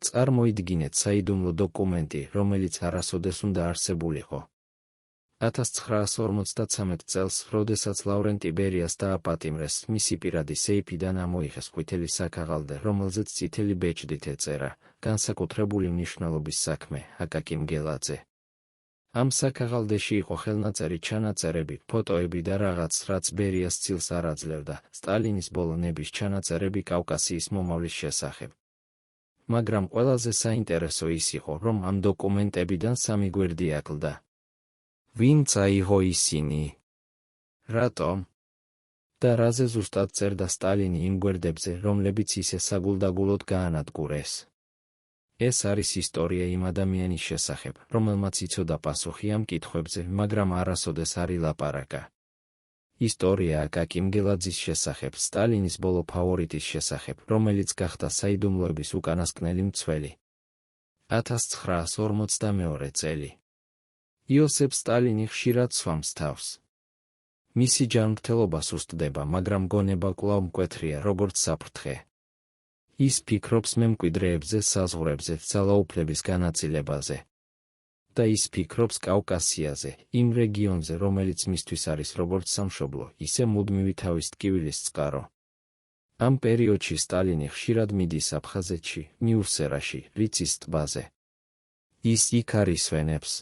წარმოიდგინეთ საიდუმლო დოკუმენტი, რომელიც არასოდეს უნდა არსებულიყო. 1953 წელს, როდესაც ლავრენტი ბერიას დააპატიმრეს, მისი პირადი სეიფიდან ამოიღეს ყვითელი საქაღალდე, რომელზეც წითელი ბეჭდით ეწერა „განსაკუთრებული მნიშვნელობის საქმე, აკაკი მგელაძე“. ამ საქაღალდეში იყო ხელნაწერი ჩანაწერები, ფოტოები და რაღაც, რაც ბერიას ცილს არ აძლევდა, სტალინის ბოლო ნების ჩანაწერები კავკასიის მომავლის შესახებ. მაგრამ ყველაზე საინტერესო ის იყო, რომ ამ დოკუმენტებიდან სამი გვერდი აკლდა. ვინც აიღო ისინი? რატომ? და რაზე ზუსტად წერდა სტალინი იმ გვერდებზე, რომლებიც ისე საგულდაგულოდ გაანადგურეს? ეს არის ისტორია იმ ადამიანის შესახებ, რომელმაც იცოდა პასუხი ამ კითხვებზე, მაგრამ არასოდეს არ ილაპარაკა. ისტორია აკაკი მგელაძის შესახებ, სტალინის ბოლო ფავორიტის შესახებ, რომელიც გახდა საიდუმლოების უკანასკნელი მცველი. 1952 წელი. იოსებ სტალინი ხშირად სვამს თავს. მისი ჯანმრთელობა სუსტდება, მაგრამ გონება კვლავ მკვეთრია, როგორც საფრთხე. ის ფიქრობს მემკვიდრეებზე, საზღვრებზე, ძალაუფლების განაწილებაზე. და ის ფიქრობს კავკასიაზე, იმ რეგიონზე, რომელიც მისთვის არის როგორც სამშობლო, ისე მუდმივი თავის ტკივილის წყარო. ამ პერიოდში სტალინი ხშირად მიდის აფხაზეთში, მიურსერაში, რიცის ტბაზე. ის იქ არისვენებს.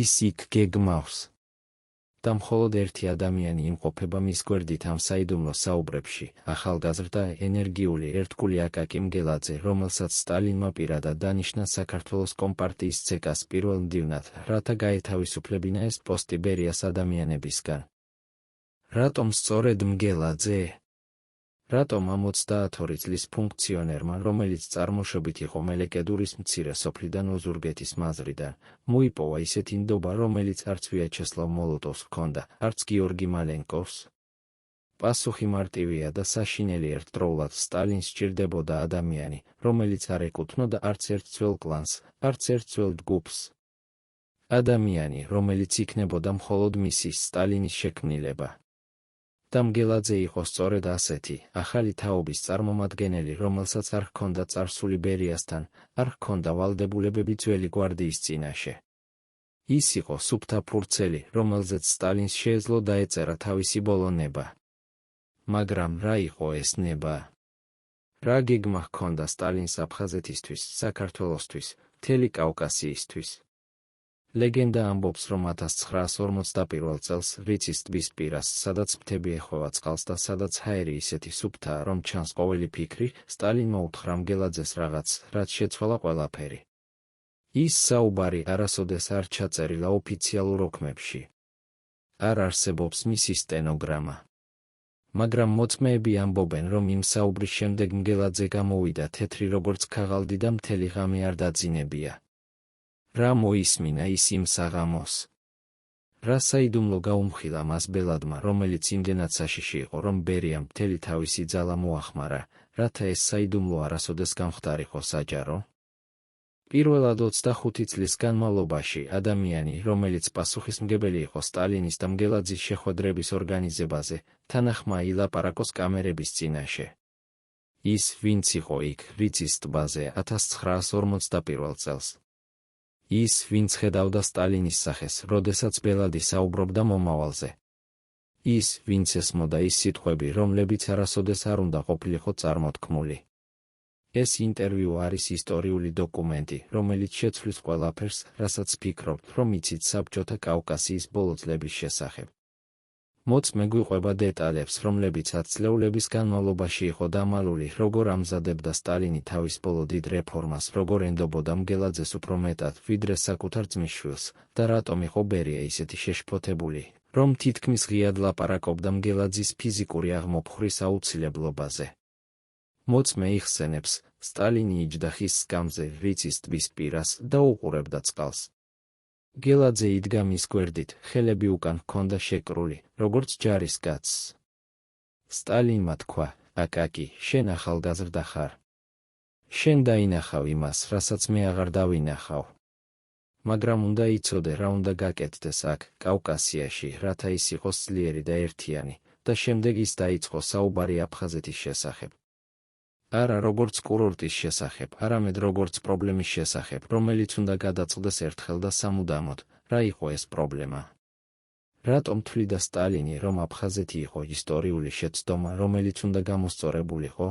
ის იქ გეგმავს. და მხოლოდ ერთი ადამიანი იმყოფება მის გვერდით ამ საიდუმლო საუბრებში, ახალგაზრდა, ენერგიული, ერთგული აკაკი მგელაძე, რომელსაც სტალინმა პირადად დანიშნა საქართველოს კომპარტიის ცეკას პირველ მდივნად, რათა გაეთავისუფლებინა ეს პოსტი ბერიას ადამიანებისგან. რატომ სწორედ მგელაძე? რატომ ამ 32 წლის ფუნქციონერმა, რომელიც წარმოშობით იყო მელეკედურის მცირე სოფლიდან ოზურგეთის მაზრიდან, მოიპოვა ისეთი ნდობა, რომელიც არც ვიაჩესლავ მოლოტოვს ჰქონდა, არც გიორგი მალენკოვს? პასუხი მარტივია და საშინელი. ერთდროულად სტალინს სჭირდებოდა ადამიანი, რომელიც არ ეკუთვნოდა არც ერთ ძველ კლანს, არც ერთ ძველ ჯგუფს. ადამიანი, რომელიც იქნებოდა მხოლოდ მისი, სტალინის შექმნილება. და მგელაძე იყო სწორედ ასეთი, ახალი თაობის წარმომადგენელი, რომელსაც არ ჰქონდა წარსული ბერიასთან, არ ჰქონდა ვალდებულებები ძველი გვარდიის წინაშე. ის იყო სუფთა ფურცელი, რომელზეც სტალინს შეეძლო დაეწერა თავისი ბოლო ნება. მაგრამ რა იყო ეს ნება? რა გეგმა ჰქონდა სტალინს აფხაზეთისთვის, საქართველოსთვის, მთელი კავკასიისთვის? ლეგენდა ამბობს, რომ 1941 წელს, რიცის ტბის პირას, სადაც მთები ეხვევა წყალს და სადაც ჰაერი ისეთი სუფთაა, რომ ჩანს ყოველი ფიქრი, სტალინმა უთხრა მგელაძეს რაღაც, რაც შეცვალა ყველაფერი. ის საუბარი არასოდეს არ ჩაწერილა ოფიციალურ ოქმებში. არ არსებობს მისი სტენოგრამა. მაგრამ მოწმეები ამბობენ, რომ იმ საუბრის შემდეგ მგელაძე გამოვიდა თეთრი როგორც ქაღალდი და მთელი ღამე არ დაძინებია. რა მოისმინა ის იმ საღამოს? რა საიდუმლო გაუმხილა მას ბელადმა, რომელიც იმდენად საშიში იყო, რომ ბერიამ მთელი თავისი ძალა მოახმარა, რათა ეს საიდუმლო არასოდეს გამხდარიყო საჯარო? პირველად 25 წლის განმავლობაში ადამიანი, რომელიც პასუხისმგებელი იყო სტალინის და მგელაძის შეხვედრების ორგანიზებაზე, თანახმა ილაპარაკოს კამერების წინაშე. ის ვინც იყო იქ, რიცის ტბაზე, 1941 წელს. ის ვინც ხედავდა სტალინის სახეს, როდესაც ბელადი საუბრობდა მომავალზე. ის ვინც ესმოდა ის სიტყვები, რომლებიც არასოდეს არ უნდა ყოფილიყო წარმოთქმული. ეს ინტერვიუ არის ისტორიული დოკუმენტი, რომელიც შეცვლის ყველაფერს, რასაც ფიქრობთ, რომ იცით საბჭოთა კავკასიის ბოლო წლების შესახებ. მოწმე გვიყვება დეტალებს, რომლებიც 10 წლეულების განმავლობაში იყო დამალული, როგორ ამზადებდა სტალინი თავის ბოლო დიდ რეფორმას, როგორ ენდობოდა მგელაძეს უფრო მეტად, ვიდრე საკუთარ ძმისშვილს, და რატომ იყო ბერია ისეთი შეშფოთებული, რომ თითქმის ღიად ლაპარაკობდა მგელაძის ფიზიკური აღმოფხვრის აუცილებლობაზე. მოწმე იხსენებს, სტალინი იჯდა ხის სკამზე, რიცის ტბის პირას და უყურებდა წყალს. მგელაძე იდგა მის გვერდით, ხელები უკან ჰქონდა შეკრული, როგორც ჯარის კაცს. სტალინმა თქვა, აკაკი, შენ ახალგაზრდა ხარ. შენ დაინახავ იმას, რასაც მე აღარ დავინახავ. მაგრამ უნდა იცოდე, რა უნდა გაკეთდეს აქ, კავკასიაში, რათა ის იყოს ძლიერი და ერთიანი, და შემდეგ ის დაიწყო საუბარი აფხაზეთის შესახებ. არა როგორც კურორტის შესახებ, არამედ როგორც პრობლემის შესახებ, რომელიც უნდა გადაწყდეს ერთხელ და სამუდამოდ, რა იყო ეს პრობლემა. რატომ თვლიდა სტალინი, რომ აფხაზეთი იყო ისტორიული შეცდომა, რომელიც უნდა გამოსწორებულიყო?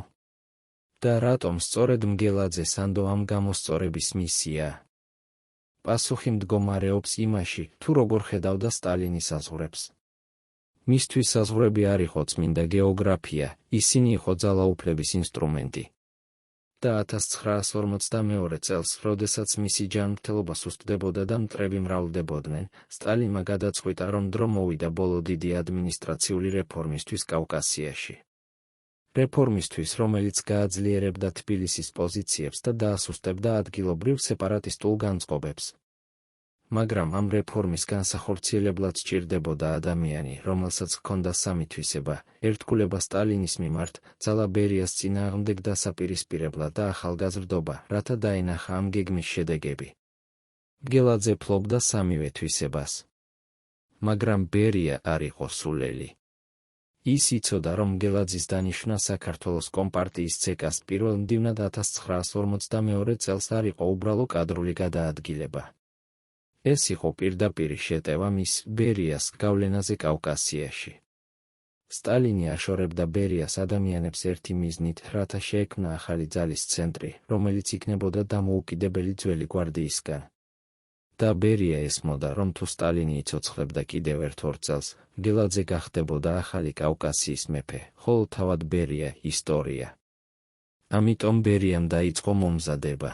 და რატომ სწორედ მგელაძე სანდო ამ გამოსწორების მისია? პასუხი მდგომარეობს იმაში, თუ როგორ ხედავდა სტალინი საზღვრებს. მისთვის საზღვრები არ იყო წმინდა გეოგრაფია, ისინი იყო ძალაუფლების ინსტრუმენტი. და 1942 წელს, როდესაც მისი ჯანმრთელობა სუსტდებოდა და მტრები მრავლდებოდნენ, სტალინმა გადაწყვიტა, რომ დრო მოვიდა ბოლო დიდი ადმინისტრაციული რეფორმისთვის კავკასიაში. რეფორმისთვის, რომელიც გააძლიერებდა თბილისის პოზიციებს და დაასუსტებდა ადგილობრივ სეპარატისტულ განწყობებს. მაგრამ ამ რეფორმის განსახორციელებლად სჭირდებოდა ადამიანი, რომელსაც ჰქონდა სამი თვისება: ერთგულება სტალინის მიმართ, ძალა ბერიას წინააღმდეგ დასაპირისპირებლად და ახალგაზრდობა, რათა დაენახა ამ გეგმის შედეგები. მგელაძე ფლობდა სამივე თვისებას. მაგრამ ბერია არ იყო სულელი. ის იცოდა, რომ მგელაძის დანიშვნა საქართველოს კომპარტიის ცეკას პირველ მდივნად 1942 წელს არ იყო უბრალო კადრული გადაადგილება. ეს იყო პირდაპირი შეტევა მის ბერიას გავლენაზე კავკასიაში. სტალინი აშორებდა ბერიას ადამიანებს ერთი მიზნით, რათა შეექმნა ახალი ძალის ცენტრი, რომელიც იქნებოდა დამოუკიდებელი ძველი გვარდიისგან. და ბერია ესმოდა, რომ თუ სტალინი იცოცხლებდა კიდევ ერთ 2 წელს, მგელაძე გახდებოდა ახალი კავკასიის მეფე, ხოლო თავად ბერია ისტორია. ამიტომ ბერიამ დაიწყო მომზადება.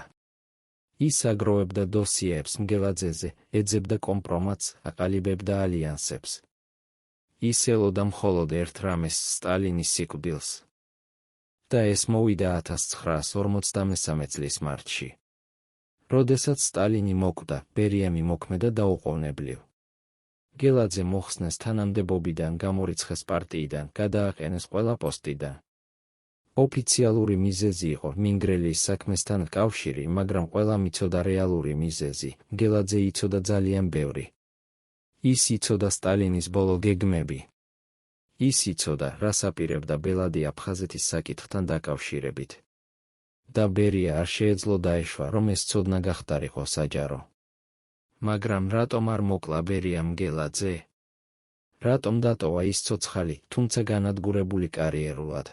ის აგროვებდა დოსიეებს მგელაძეზე, ეძებდა კომპრომატს, აყალიბებდა ალიანსებს. ის ელოდა მხოლოდ ერთ რამეს, სტალინის სიკვდილს. და ეს მოვიდა 1953 წლის მარტში. როდესაც სტალინი მოკვდა, ბერიამ იმოქმედა დაუყოვნებლივ. მგელაძე მოხსნეს თანამდებობიდან, გამორიცხეს პარტიიდან, გადააყენეს ყველა პოსტიდან. ოფიციალური მიზეზი იყო მინგრელის საქმესთან კავშირი, მაგრამ ყველამ იცოდა რეალური მიზეზი, მგელაძე იცოდა ძალიან ბევრი. ის იცოდა სტალინის ბოლო გეგმები. ის იცოდა, რას აპირებდა ბელადი აფხაზეთის საკითხთან დაკავშირებით. და ბერია არ შეეძლო დაეშვა, რომ ეს ცოდნა გახდარიყო საჯარო. მაგრამ რატომ არ მოკლა ბერია მგელაძე? რატომ დატოვა ის ცოცხალი, თუმცა განადგურებული კარიერულად?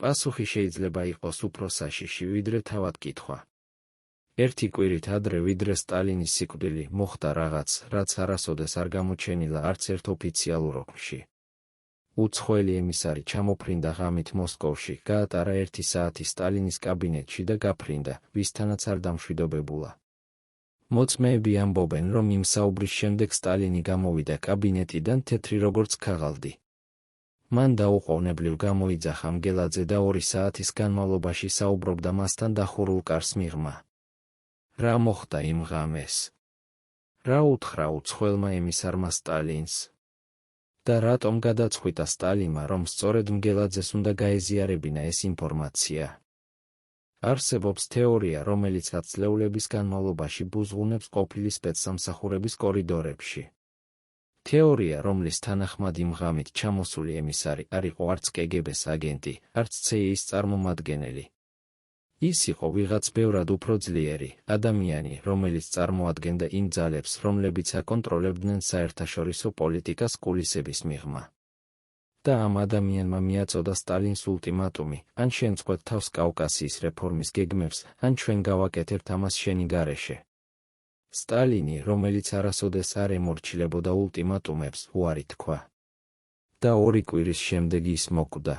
პასუხი შეიძლება იყოს უფრო საშიში, ვიდრე თავად კითხვა. ერთი კვირით ადრე, ვიდრე სტალინის სიკვდილი, მოხდა რაღაც, რაც არასოდეს არ გამოჩენილა არც ერთ ოფიციალურ ოქმში. უცხოელი ემისარი ჩამოფრინდა ღამით მოსკოვში, გაატარა 1 საათი სტალინის კაბინეტში და გაფრინდა, ვისთანაც არ დამშვიდობებულა. მოწმეები ამბობენ, რომ იმ საუბრის შემდეგ სტალინი გამოვიდა კაბინეტიდან თეთრი როგორც ქაღალდი. მან დაუყოვნებლივ გამოიძახა მგელაძე და 2 საათის განმავლობაში საუბრობდა მასთან დახურულ კარს მიღმა. რა მოხდა იმ ღამეს? რა უთხრა უცხოელმა ემისარმა სტალინს? და რატომ გადაწყვიტა სტალინმა, რომ სწორედ მგელაძეს უნდა გაეზიარებინა ეს ინფორმაცია? არსებობს თეორია, რომელიც ათწლეულების განმავლობაში ბუზღუნებს ყოფილი სპეცსამსახურების კორიდორებში. თეორია, რომლის თანახმად იმ ღამით ჩამოსული ემისარი არ იყო არც კგბ-ს აგენტი, არც CIA-ის წარმომადგენელი. ის იყო ვიღაც ბევრად უფრო ძლიერი ადამიანი, რომელიც წარმოადგენდა იმ ძალებს, რომლებიც აკონტროლებდნენ საერთაშორისო პოლიტიკას კულისების მიღმა. და ამ ადამიანმა მიაწოდა სტალინს ულტიმატუმი: ან შენწყვეტ თავს კავკასიის რეფორმის გეგმებს, ან ჩვენ გავაკეთებთ ამას შენი გარეშე. სტალინი, რომელიც არასოდეს არ ემორჩილებოდა ულტიმატუმებს, უარი თქვა. და 2 კვირის შემდეგ ის მოკვდა.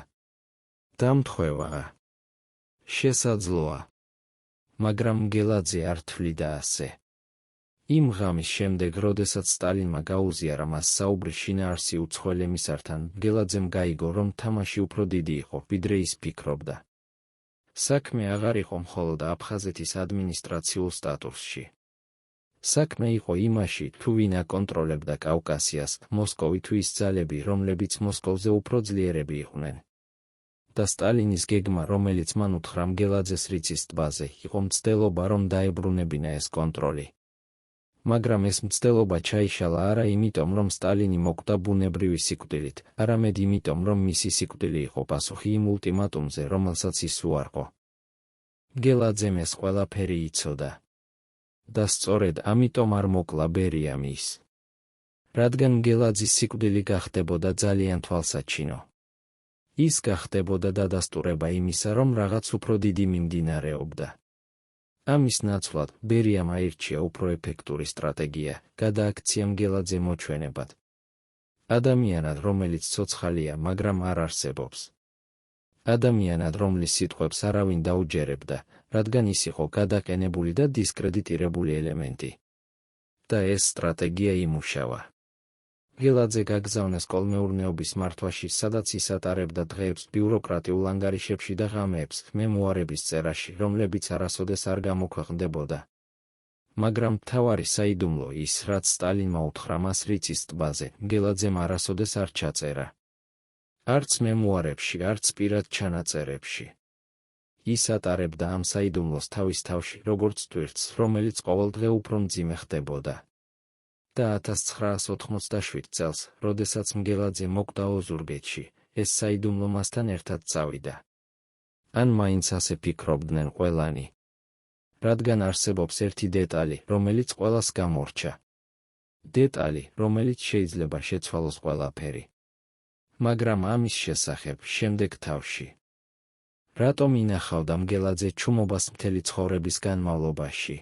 დამთხვევაა. შესაძლოა. მაგრამ მგელაძე არ თვლიდა ასე. იმ ღამის შემდეგ, როდესაც სტალინმა გაუზიარა მას საუბრის შინაარსი უცხოელ ემისართან, მგელაძემ გაიგო, რომ თამაში უფრო დიდი იყო, ვიდრე ის ფიქრობდა. საქმე აღარ იყო მხოლოდ აფხაზეთის ადმინისტრაციულ სტატუსში. საქმე იყო იმაში, თუ ვინ აკონტროლებდა კავკასიას, მოსკოვი თუ ის ძალები, რომლებიც მოსკოვზე უფრო ძლიერები იყვნენ. და სტალინის გეგმა, რომელიც მან უთხრა მგელაძეს რიცის ტბაზე, იყო მცდელობა, რომ დაებრუნებინა ეს კონტროლი. მაგრამ ეს მცდელობა ჩაიშალა არა იმიტომ, რომ სტალინი მოკვდა ბუნებრივი სიკვდილით, არამედ იმიტომ, რომ მისი სიკვდილი იყო პასუხი იმ ულტიმატუმზე, რომელსაც ის უარყო. გელაძემ ეს ყველაფერი იცოდა. და სწორედ ამიტომ არ მოკლა ბერიამ ის. რადგან გელაძის სიკვდილი გახდებოდა ძალიან თვალსაჩინო. ის გახდებოდა დადასტურება იმისა, რომ რაღაც უფრო დიდი მიმდინარეობდა. ამის ნაცვლად ბერიამ აირჩია უფრო ეფექტური სტრატეგია, გადააქცია მგელაძე მოჩვენებად. ადამიანად, რომელიც ცოცხალია, მაგრამ არ არსებობს. ადამიანად, რომლის სიტყვებს არავინ დაუჯერებდა, რადგან ის იყო გადაყენებული და დისკრედიტირებული ელემენტი. და ეს სტრატეგია იმუშავა. გელაძე გაგზავნეს კოლმეურნეობის მართვაში, სადაც ის ატარებდა დღეებს ბიუროკრატიულ ანგარიშებში და ღამეებს მემუარების წერაში, რომლებიც არასოდეს არ გამოქვეყნდებოდა. მაგრამ მთავარი საიდუმლო ის, რაც სტალინმა უთხრა მას რიცის ტბაზე, გელაძემ არასოდეს არ ჩაწერა. არც მემუარებში, არც პირად ჩანაწერებში. ის ატარებდა ამ საიდუმლოს თავის თავში, როგორც ტვირთს, რომელიც ყოველდღე უფრო მძიმე ხდებოდა. და 1987 წელს, როდესაც მგელაძე მოკვდა ოზურგეთში, ეს საიდუმლო მასთან ერთად წავიდა. ან მაინც ასე ფიქრობდნენ ყველანი. რადგან არსებობს ერთი დეტალი, რომელიც ყველას გამორჩა. დეტალი, რომელიც შეიძლება შეცვალოს ყველაფერი. მაგრამ ამის შესახებ შემდეგ თავში. რატომ ინახავდა მგელაძე ჩუმობას მთელი ცხოვრების განმავლობაში?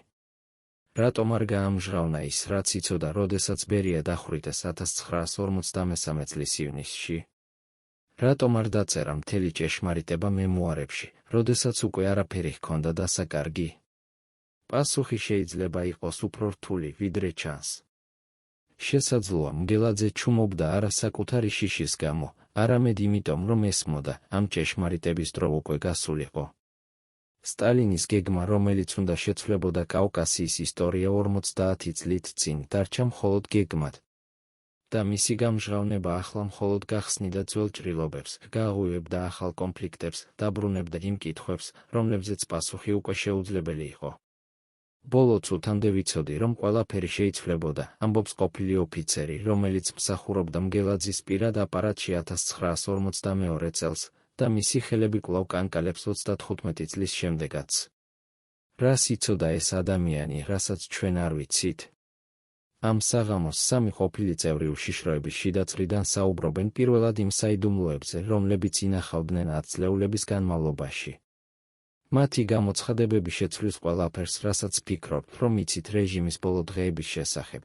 რატომ არ გაამჟღავნა ის, რაც იცოდა, როდესაც ბერია დახვრიტეს 1953 წლის ივნისში? რატომ არ დაწერა მთელი ჭეშმარიტება მემუარებში, როდესაც უკვე არაფერი ჰქონდა დასაკარგი? პასუხი შეიძლება იყოს უფრო რთული, ვიდრე ჩანს. შესაძლოა მგელაძე ჩუმობდა არა საკუთარი შიშის გამო, არამედ იმიტომ, რომ ესმოდა, ამ ჭეშმარიტების დრო უკვე გასულიყო. სტალინის გეგმა, რომელიც უნდა შეცვლებოდა კავკასიის ისტორია 50 წლით წინ, დარჩა მხოლოდ გეგმად. და მისი გამჟღავნება ახლა მხოლოდ გახსნიდა ძველ ჭრილობებს, გააღვივებდა ახალ კონფლიქტებს, დაბრუნებდა იმ კითხვებს, რომლებზეც პასუხი უკვე შეუძლებელი იყო. ბოლო წუთამდე ვიცოდი, რომ ყველაფერი შეიცვლებოდა, ამბობს ყოფილი ოფიცერი, რომელიც მსახურობდა მგელაძის პირად აპარატში 1952 წელს, და მისი ხელები კვლავ კანკალებს 35 წლის შემდეგაც. რას იცოდა ეს ადამიანი, რასაც ჩვენ არ ვიცით? ამ საღამოს სამი ყოფილი წევრი უშიშროების შიდა წრიდან საუბრობენ პირველად იმ საიდუმლოებზე, რომლებიც ინახავდნენ 10 წლეულების განმავლობაში. მათი გამოცხადებები შეცვლის ყველაფერს, რასაც ფიქრობთ, რომ იცით რეჟიმის ბოლო დღეების შესახებ.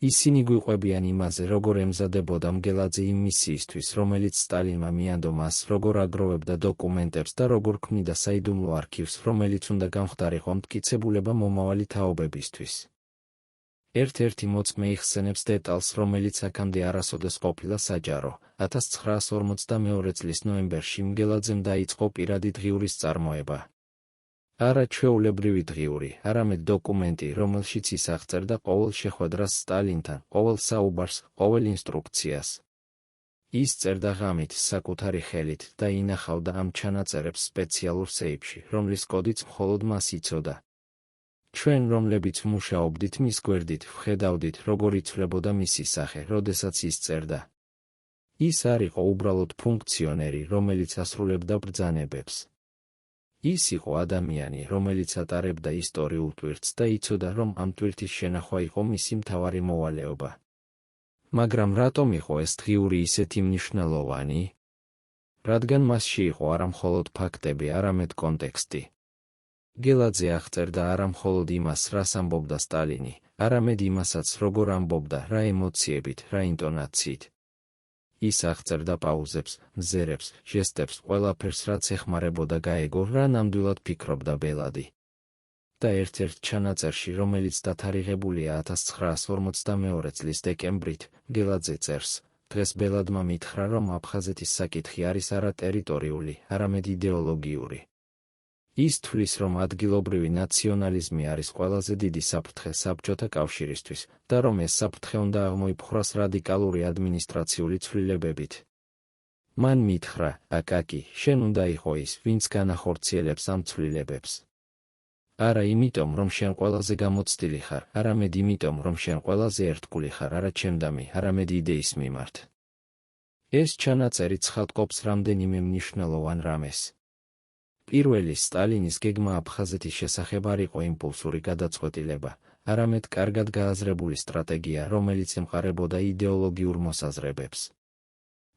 ისინი გვიყვებიან იმაზე, როგორ ემზადებოდა მგელაძე იმ მისიისთვის, რომელიც სტალინმა მიანდო მას, როგორ აგროვებდა დოკუმენტებს და როგორ ქმნიდა საიდუმლო არქივს, რომელიც უნდა გამხდარიყო მტკიცებულება მომავალი თაობებისთვის. ერთ-ერთი მოწმე იხსენებს დეტალს, რომელიც აქამდე არასოდეს ყოფილა საჯარო. 1952 წლის ნოემბერში მგელაძემ დაიწყო პირადი დღიურის წარმოება. არა ჩვეულებრივი დღიური, არამედ დოკუმენტი, რომელშიც ის აღწერდა ყოველ შეხვედრას სტალინთან, ყოველ საუბარს, ყოველ ინსტრუქციას. ის წერდა ღამით, საკუთარი ხელით და ინახავდა ამ ჩანაწერებს სპეციალურ სეიფში, რომლის კოდიც მხოლოდ მას იცოდა. ჩვენ, რომლებიც მუშაობდით მის გვერდით, ვხედავდით, როგორ იცვლებოდა მისი სახე, როდესაც ის წერდა. ის არ იყო უბრალოდ ფუნქციონერი, რომელიც ასრულებდა ბრძანებებს. ის იყო ადამიანი, რომელიც ატარებდა ისტორიულ ტვირთს და იცოდა, რომ ამ ტვირთის შენახვა იყო მისი მთავარი მოვალეობა. მაგრამ რატომ იყო ეს დღიური ისეთი მნიშვნელოვანი? რადგან მასში იყო არა მხოლოდ ფაქტები, არამედ კონტექსტი. გელაძე აღწერდა არა მხოლოდ იმას, რას ამბობდა სტალინი, არამედ იმასაც, როგორ ამბობდა, რა ემოციებით, რა ინტონაციით. ის აღწერდა პაუზებს, მზერებს, ჟესტებს, ყველაფერს, რაც ეხმარებოდა გაეგო, რა ნამდვილად ფიქრობდა ბელადი. და ერთ-ერთ ჩანაწერში, რომელიც დათარიღებულია 1952 წლის დეკემბრით, გელაძე წერს, დღეს ბელადმა მითხრა, რომ აფხაზეთის საკითხი არის არა ტერიტორიული, არამედ იდეოლოგიური. ის თვლის, რომ ადგილობრივი ნაციონალიზმი არის ყველაზე დიდი საფრთხე საბჭოთა კავშირისთვის და რომ ეს საფრთხე უნდა აღმოიფხვრას რადიკალური ადმინისტრაციული ცვლილებებით. მან მითხრა, აკაკი, შენ უნდა იყო ის, ვინც განახორციელებს ამ ცვლილებებს. არა იმიტომ, რომ შენ ყველაზე გამოცდილი ხარ, არამედ იმიტომ, რომ შენ ყველაზე ერთგული ხარ, არა ჩემდამი, არამედ იდეის მიმართ. ეს ჩანაწერი ცხადყოფს რამდენიმე მნიშვნელოვან რამეს. პირველი, სტალინის გეგმა აფხაზეთის შესახებ არ იყო იმპულსური გადაწყვეტილება, არამედ კარგად გააზრებული სტრატეგია, რომელიც ემყარებოდა იდეოლოგიურ მოსაზრებებს.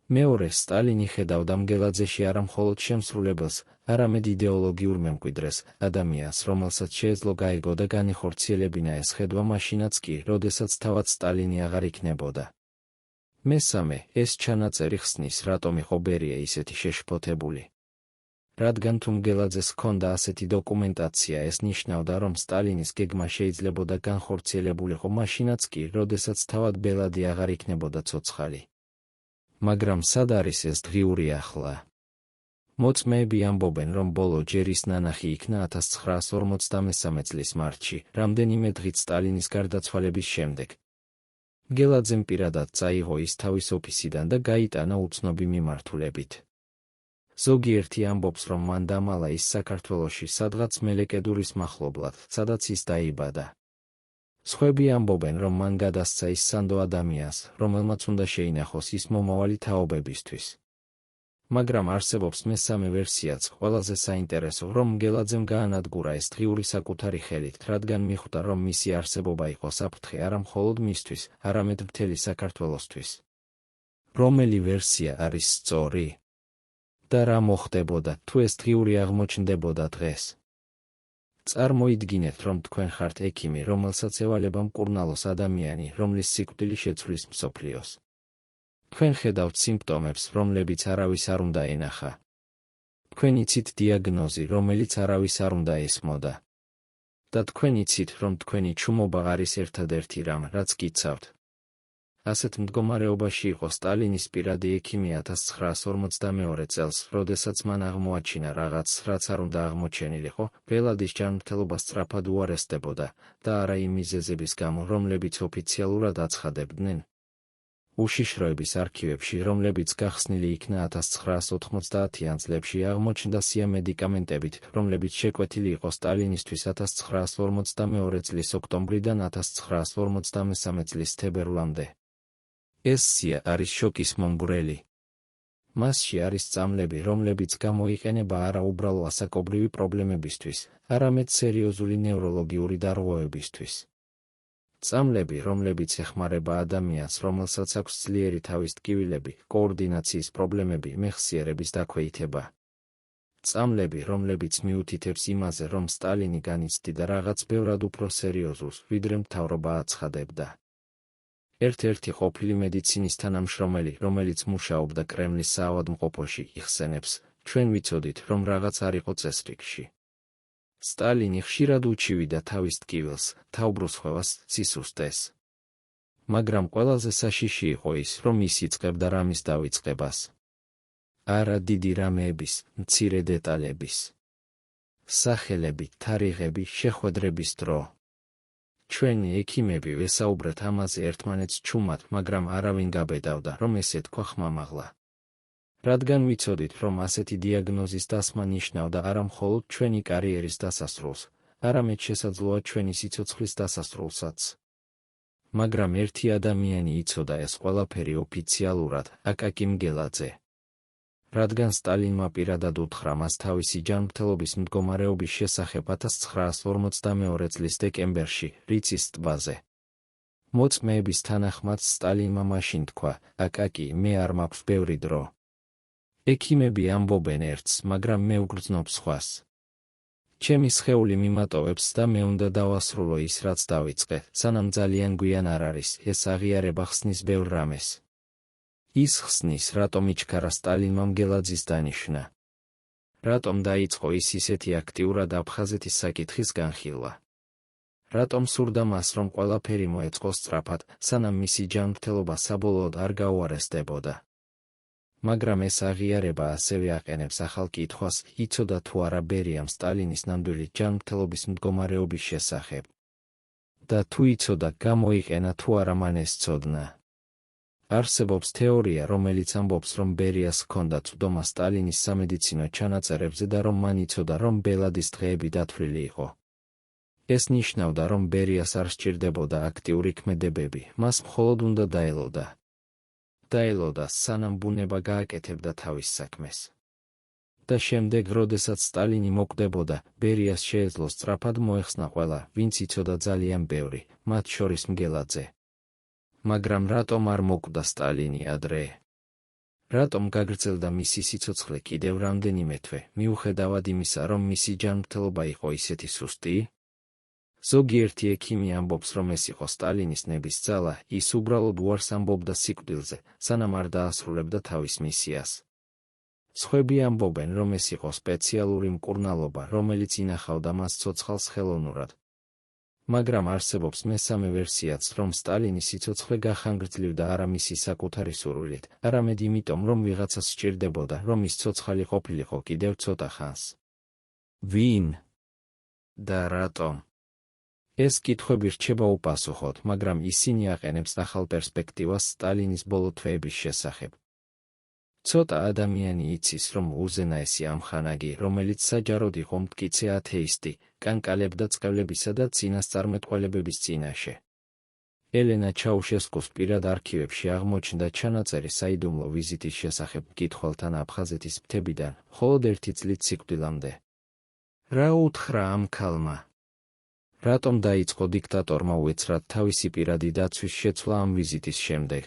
მეორე, სტალინი ხედავდა მგელაძეში არა მხოლოდ შემსრულებელს, არამედ იდეოლოგიურ მემკვიდრეს, ადამიანს, რომელსაც შეეძლო გაეგო და განიხორციელებინა ეს ხედვა მაშინაც კი, როდესაც თავად სტალინი აღარ იქნებოდა. მესამე, ეს ჩანაწერი ხსნის, რატომ იყო ბერია ისეთი შეშფოთებული. რადგან თუ მგელაძეს ჰქონდა ასეთი დოკუმენტაცია, ეს ნიშნავდა, რომ სტალინის გეგმა შეიძლებოდა განხორციელებულიყო მაშინაც კი, როდესაც თავად ბელადი აღარ იქნებოდა ცოცხალი. მაგრამ სად არის ეს დღიური ახლა? მოწმეები ამბობენ, რომ ბოლო ჯერის ნანახი იქნა 1953 წლის მარტში, რამდენიმე დღით სტალინის გარდაცვალების შემდეგ. მგელაძემ პირადად წაიღო ის თავის ოფისიდან და გაიტანა უცნობი მიმართულებით. ზოგიერთი ამბობს, რომ მან დამალა ის საქართველოში, სადღაც მელეკედურის მახლობლად, სადაც ის დაიბადა. სხვები ამბობენ, რომ მან გადასცა ის სანდო ადამიანს, რომელმაც უნდა შეინახოს ის მომავალი თაობებისთვის. მაგრამ არსებობს მესამე ვერსიაც, ყველაზე საინტერესო, რომ მგელაძემ გაანადგურა ეს დღიური საკუთარი ხელით, რადგან მიხვდა, რომ მისი არსებობა იყო საფრთხე არა მხოლოდ მისთვის, არამედ მთელი საქართველოსთვის. რომელი ვერსია არის სწორი? და რა მოხდებოდა, თუ ეს დღიური აღმოჩნდებოდა დღეს? წარმოიდგინეთ, რომ თქვენ ხართ ექიმი, რომელსაც ევალება მკურნალოს ადამიანი, რომლის სიკვდილი შეცვლის მსოფლიოს. თქვენ ხედავთ სიმპტომებს, რომლებიც არავის არ უნდა ენახა. თქვენ იცით დიაგნოზი, რომელიც არავის არ უნდა ესმოდა. და თქვენ იცით, რომ თქვენი ჩუმობა არის ერთადერთი რამ, რაც გიცავთ. ასეთ მდგომარეობაში იყო სტალინის პირადი ექიმი 1952 წელს, როდესაც მან აღმოაჩინა რაღაც, რაც არ უნდა აღმოჩენილიყო, ბელადის ჯანმრთელობა სწრაფად უარესდებოდა და არა იმ მიზეზების გამო, რომლებიც ოფიციალურად აცხადებდნენ. უშიშროების არქივებში, რომლებიც გახსნილი იქნა 1990-იან წლებში, აღმოჩნდა სია მედიკამენტებით, რომლებიც შეკვეთილი იყო სტალინისთვის 1952 წლის ოქტომბრიდან 1953 წლის თებერვლამდე. ეს სია არის შოკის მომგვრელი. მასში არის წამლები, რომლებიც გამოიყენება არა უბრალო ასაკობრივი პრობლემებისთვის, არამედ სერიოზული ნევროლოგიური დარღვევებისთვის. წამლები, რომლებიც ეხმარება ადამიანს, რომელსაც აქვს ძლიერი თავის ტკივილები, კოორდინაციის პრობლემები, მეხსიერების დაქვეითება. წამლები, რომლებიც მიუთითებს იმაზე, რომ სტალინი განიცდიდა რაღაც ბევრად უფრო სერიოზულს, ვიდრე მთავრობა აცხადებდა. ერთ-ერთი ყოფილი მედიცინის თანამშრომელი, რომელიც მუშაობდა კრემლის საავადმყოფოში, იხსენებს, ჩვენ ვიცოდით, რომ რაღაც არ იყო წესრიგში. სტალინი ხშირად უჩივიდა თავის ტკივილს, თავბრუსხვევას, სისუსტეს. მაგრამ ყველაზე საშიში იყო ის, რომ ის იწყებდა რამის დავიწყებას. არა დიდი რამეების, მცირე დეტალების. სახელები, თარიღები, შეხვედრების დრო. ჩვენი ექიმები ვესაუბრეთ ამაზე ერთმანეთს ჩუმად, მაგრამ არავინ გაბედავდა, რომ ესე თქვა ხმამაღლა. რადგან ვიცოდით, რომ ასეთი დიაგნოზის დასმა ნიშნავდა არა მხოლოდ ჩვენი კარიერის დასასრულს, არამედ შესაძლოა ჩვენი სიცოცხლის დასასრულსაც. მაგრამ ერთი ადამიანი იცოდა ეს ყველაფერი ოფიციალურად, აკაკი მგელაძე. რადგან სტალინმა პირადად უთხრა მას თავისი ჯანმრთელობის მდგომარეობის შესახებ 1952 წლის დეკემბერში, რიცის ტბაზე. მოწმეების თანახმად სტალინმა მაშინ თქვა, აკაკი, მე არ მაქვს ბევრი დრო. ექიმები ამბობენ ერთს, მაგრამ მე ვგრძნობ სხვას. ჩემი სხეული მიმატოვებს და მე უნდა დავასრულო ის, რაც დავიწყე, სანამ ძალიან გვიან არ არის, ეს აღიარება ხსნის ბევრ რამეს. ის ხსნის, რატომ იჩქარა სტალინმა მგელაძის დანიშვნა. რატომ დაიწყო ის ისეთი აქტიურად აფხაზეთის საკითხის განხილვა. რატომ სურდა მას, რომ ყველაფერი მოეწყო სწრაფად, სანამ მისი ჯანმრთელობა საბოლოოდ არ გაუარესდებოდა. მაგრამ ეს აღიარება ასევე აყენებს ახალ კითხვას, იცოდა თუ არა ბერიამ სტალინის ნამდვილი ჯანმრთელობის მდგომარეობის შესახებ. და თუ იცოდა, გამოიყენა თუ არა მან ეს ცოდნა. არსებობს თეორია, რომელიც ამბობს, რომ ბერიას ჰქონდა წვდომა სტალინის სამედიცინო ჩანაწერებზე და რომ მან იცოდა, რომ ბელადის დღეები დათვლილი იყო. ეს ნიშნავდა, რომ ბერიას არ სჭირდებოდა აქტიური ქმედებები, მას მხოლოდ უნდა დაელოდა. დაელოდა, სანამ ბუნება გააკეთებდა თავის საქმეს. და შემდეგ, როდესაც სტალინი მოკვდებოდა, ბერიას შეეძლო სწრაფად მოეხსნა ყველა, ვინც იცოდა ძალიან ბევრი, მათ შორის მგელაძე. მაგრამ რატომ არ მოკვდა სტალინი ადრე? რატომ გაგრძელდა მისი სიცოცხლე კიდევ რამდენიმე თვე, მიუხედავად იმისა, რომ მისი ჯანმრთელობა იყო ისეთი სუსტი? ზოგიერთი ექიმი ამბობს, რომ ეს იყო სტალინის ნების ძალა, ის უბრალოდ უარს ამბობდა სიკვდილზე, სანამ არ დაასრულებდა თავის მისიას. სხვები ამბობენ, რომ ეს იყო სპეციალური მკურნალობა, რომელიც ინახავდა მას ცოცხალს ხელოვნურად. მაგრამ არსებობს მესამე ვერსიაც, რომ სტალინის სიცოცხლე გახანგრძლივდა არა მისი საკუთარი სურვილით, არამედ იმიტომ, რომ ვიღაცას სჭირდებოდა, რომ ის ცოცხალი ყოფილიყო კიდევ ცოტა ხანს. ვინ? და რატომ? ეს კითხვები რჩება უპასუხოდ, მაგრამ ისინი აყენებს ახალ პერსპექტივას სტალინის ბოლო თვეების შესახებ. ცოტა ადამიანი იცის, რომ უზენაესი ამხანაგი, რომელიც საჯაროდ იყო მტკიცე ათეისტი, კანკალებდა წყევლებისა და წინასწარმეტყველებების წინაშე. ელენა ჩაუშესკუს პირად არქივებში აღმოჩნდა ჩანაწერი საიდუმლო ვიზიტის შესახებ მკითხველთან აფხაზეთის მთებიდან, მხოლოდ 1 წლით სიკვდილამდე. რა უთხრა ამ ქალმა? რატომ დაიწყო დიქტატორმა უეცრად თავისი პირადი დაცვის შეცვლა ამ ვიზიტის შემდეგ?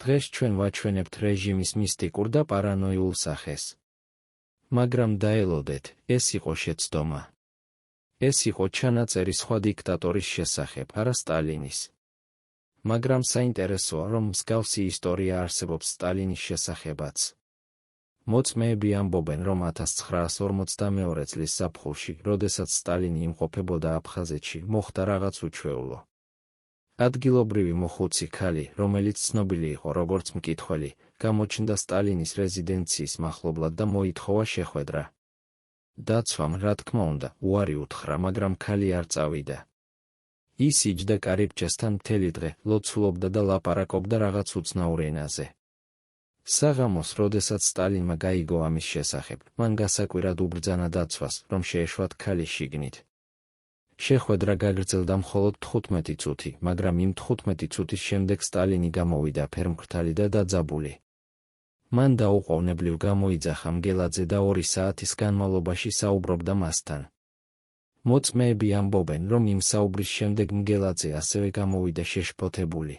დღეს ჩვენ ვაჩვენებთ რეჟიმის მისტიკურ და პარანოიულ სახეს. მაგრამ დაელოდეთ, ეს იყო შეცდომა. ეს იყო ჩანაწერი სხვა დიქტატორის შესახებ, არა სტალინის. მაგრამ საინტერესოა, რომ მსგავსი ისტორია არსებობს სტალინის შესახებაც. მოწმეები ამბობენ, რომ 1942 წლის ზაფხულში, როდესაც სტალინი იმყოფებოდა აფხაზეთში, მოხდა რაღაც უჩვეულო. ადგილობრივი მოხუცი ქალი, რომელიც ცნობილი იყო როგორც მკითხველი, გამოჩნდა სტალინის რეზიდენციის მახლობლად და მოითხოვა შეხვედრა. დაცვამ, რა თქმა უნდა, უარი უთხრა, მაგრამ ქალი არ წავიდა. ის იჯდა კარიბჭესთან მთელი დღე, ლოცულობდა და ლაპარაკობდა რაღაც უცნაურ ენაზე. საღამოს, როდესაც სტალინმა გაიგო ამის შესახებ, მან გასაკვირად უბრძანა დაცვას, რომ შეეშვათ ქალი შიგნით. შეხვედრა გაგრძელდა მხოლოდ 15 წუთი, მაგრამ იმ 15 წუთის შემდეგ სტალინი გამოვიდა ფერმკრთალი და დაძაბული. მან დაუყოვნებლივ გამოიძახა მგელაძე და 2 საათის განმავლობაში საუბრობდა მასთან. მოწმეები ამბობენ, რომ იმ საუბრის შემდეგ მგელაძე ასევე გამოვიდა შეშფოთებული.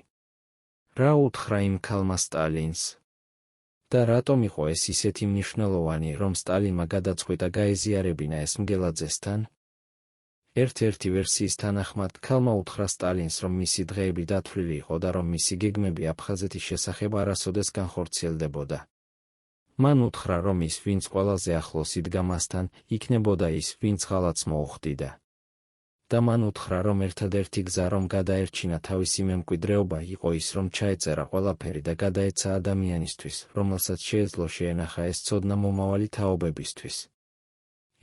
რა უთხრა იმ ქალმა სტალინს? და რატომ იყო ეს ისეთი მნიშვნელოვანი, რომ სტალინმა გადაწყვიტა გაეზიარებინა ეს მგელაძესთან? ერთ-ერთი ვერსიის თანახმად, ქალმა უთხრა სტალინს, რომ მისი დღეები დათვლილი იყო და რომ მისი გეგმები აფხაზეთის შესახებ არასოდეს განხორციელდებოდა. მან უთხრა, რომ ის, ვინც ყველაზე ახლოს იდგა მასთან, იქნებოდა ის, ვინც ღალატს მოუხდიდა. და მან უთხრა, რომ ერთადერთი გზა, რომ გადაერჩინა თავისი მემკვიდრეობა, იყო ის, რომ ჩაეწერა ყველაფერი და გადაეცა ადამიანისთვის, რომელსაც შეეძლო შეენახა ეს ცოდნა მომავალი თაობებისთვის.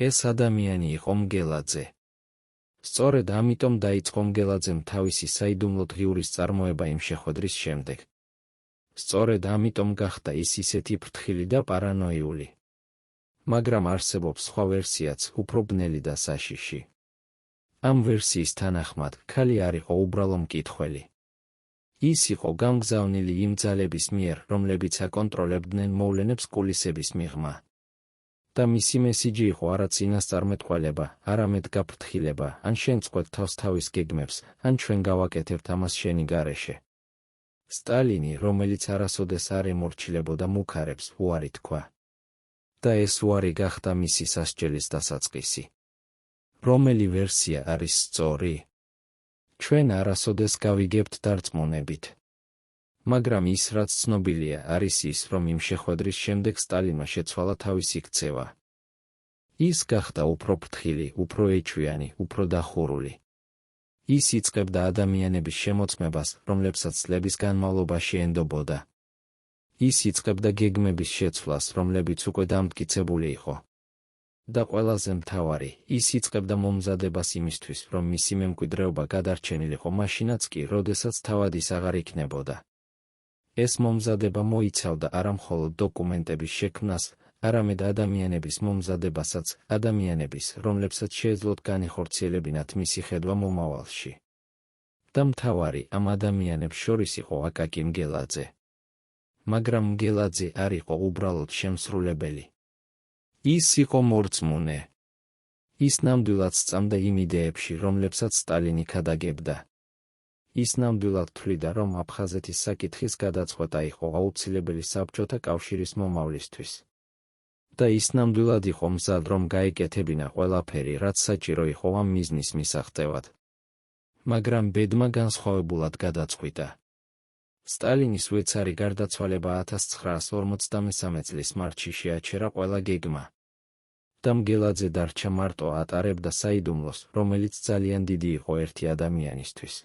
ეს ადამიანი იყო მგელაძე. სწორედ ამიტომ დაიწყო მგელაძემ თავისი საიდუმლო დღიურის წარმოება იმ შეხვედრის შემდეგ. სწორედ ამიტომ გახდა ის ისეთი ფრთხილი და პარანოიული. მაგრამ არსებობს სხვა ვერსიაც, უფრო ბნელი და საშიში. ამ ვერსიის თანახმად, ქალი არ იყო უბრალო მკითხველი. ის იყო გამგზავნილი იმ ძალების მიერ, რომლებიც აკონტროლებდნენ მოვლენებს კულისების მიღმა. და მისი მესიჯი იყო არა წინასწარმეტყველება, არამედ გაფრთხილება, ან შენ წყვეტ თავს თავის გეგმებს, ან ჩვენ გავაკეთებთ ამას შენი გარეშე. სტალინი, რომელიც არასოდეს არ ემორჩილებოდა მუქარებს, უარი თქვა. და ეს უარი გახდა მისი სასჯელის დასაწყისი. რომელი ვერსია არის სწორი? ჩვენ არასოდეს გავიგებთ დარწმუნებით. მაგრამ ის, რაც ცნობილია, არის ის, რომ იმ შეხვედრის შემდეგ სტალინმა შეცვალა თავისი ქცევა. ის გახდა უფრო ფრთხილი, უფრო ეჩვიანი, უფრო დახურული. ის იწყებდა ადამიანების შემოწმებას, რომლებსაც წლების განმავლობაში ენდობოდა. ის იწყებდა გეგმების შეცვლას, რომლებიც უკვე დამტკიცებული იყო. და ყველაზე მთავარი, ის იწყებდა მომზადებას იმისთვის, რომ მისი მემკვიდრეობა გადარჩენილიყო მაშინაც კი, როდესაც თავად ის აღარ იქნებოდა. ეს მომზადება მოიცავდა არა მხოლოდ დოკუმენტების შექმნას, არამედ ადამიანების მომზადებასაც, ადამიანების, რომლებსაც შეეძლოთ განეხორციელებინათ მისი ხედვა მომავალში. და მთავარი ამ ადამიანებს შორის იყო აკაკი მგელაძე. მაგრამ მგელაძე არ იყო უბრალოდ შემსრულებელი. ის იყო მორწმუნე. ის ნამდვილად სწამდა იმ იდეებში, რომლებსაც სტალინი ქადაგებდა. ის ნამდვილად თვლიდა, რომ აფხაზეთის საკითხის გადაწყვეტა იყო აუცილებელი საბჭოთა კავშირის მომავლისთვის. და ის ნამდვილად იყო მზად, რომ გაეკეთებინა ყველაფერი, რაც საჭირო იყო ამ მიზნის მისაღწევად. მაგრამ ბედმა განსხვავებულად გადაწყვიტა. სტალინის უეცარი გარდაცვალება 1953 წლის მარტში შეაჩერა ყველა გეგმა. და მგელაძე დარჩა მარტო ატარებდა საიდუმლოს, რომელიც ძალიან დიდი იყო ერთი ადამიანისთვის.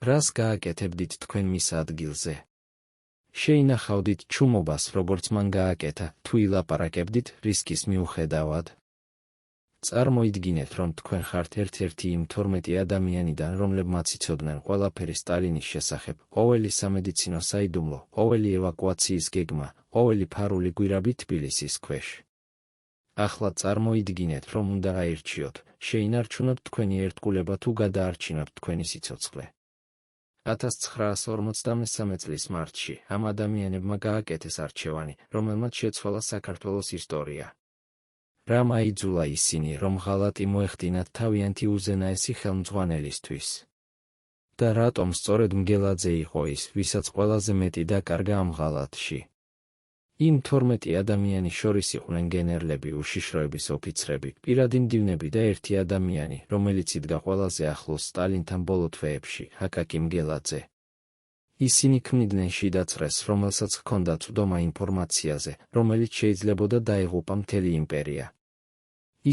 რას გააკეთებდით თქვენ მის ადგილზე? შეინახავდით ჩუმობას, როგორც მან გააკეთა, თუ ილაპარაკებდით რისკის მიუხედავად? წარმოიდგინეთ, რომ თქვენ ხართ ერთ-ერთი იმ 12 ადამიანიდან, რომლებმაც იცოდნენ ყველაფერი სტალინის შესახებ, ყოველი სამედიცინო საიდუმლო, ყოველი ევაკუაციის გეგმა, ყოველი ფარული გვირაბი თბილისის ქვეშ. ახლა წარმოიდგინეთ, რომ უნდა გაირჩიოთ, შეინარჩუნოთ თქვენი ერთგულება თუ გადაარჩინოთ თქვენი სიცოცხლე. 1953 წლის მარტში ამ ადამიანებმა გააკეთეს არჩევანი, რომელმაც შეცვალა საქართველოს ისტორია. რამ აიძულა ისინი, რომ ღალატი მოეხდინათ თავიანთი უზენაესი ხელმძღვანელისთვის? და რატომ სწორედ მგელაძე იყო ის, ვისაც ყველაზე მეტი დაკარგა ამ ღალატში? იმ 12 ადამიანის შორის იყვნენ გენერლები, უშიშროების ოფიცრები, პირადი მდივნები და ერთი ადამიანი, რომელიც იდგა ყველაზე ახლოს სტალინთან ბოლო თვეებში, აკაკი მგელაძე. ისინი ქმნიდნენ შიდა წრეს, რომელსაც ჰქონდა წვდომა ინფორმაციაზე, რომელიც შეიძლებოდა დაეღუპა მთელი იმპერია.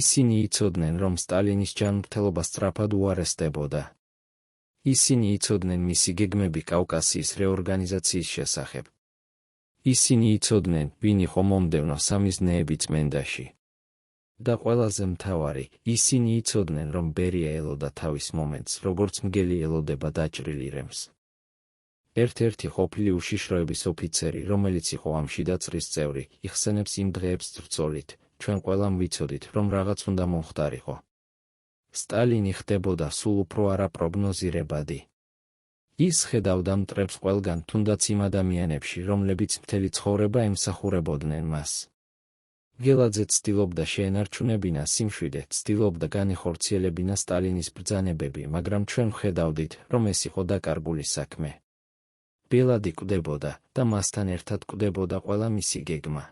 ისინი იცოდნენ, რომ სტალინის ჯანმრთელობა სწრაფად უარესდებოდა. ისინი იცოდნენ მისი გეგმები კავკასიის რეორგანიზაციის შესახებ. ისინი იცოდნენ, ვინ იყო მომდევნო სამიზნეები წმენდაში. და ყველაზე მთავარი, ისინი იცოდნენ, რომ ბერია ელოდა თავის მომენტს, როგორც მგელი ელოდება დაჭრილი რემს. ერთ-ერთი ყოფილი უშიშროების ოფიცერი, რომელიც იყო ამ შიდა წრის წევრი, იხსენებს იმ დღეებს ბრძოლით, ჩვენ ყველამ ვიცოდით, რომ რაღაც უნდა მომხდარიყო. სტალინი ხდებოდა სულ უფრო არაპროგნოზირებადი. ის ხედავდა მტრებს ყველგან, თუნდაც იმ ადამიანებში, რომლებიც მთელი ცხოვრება ემსახურებოდნენ მას. მგელაძე ცდილობდა შეენარჩუნებინა სიმშვიდე, ცდილობდა განეხორციელებინა სტალინის ბრძანებები, მაგრამ ჩვენ ვხედავდით, რომ ეს იყო დაკარგული საქმე. ბელადი კვდებოდა და მასთან ერთად კვდებოდა ყველა მისი გეგმა.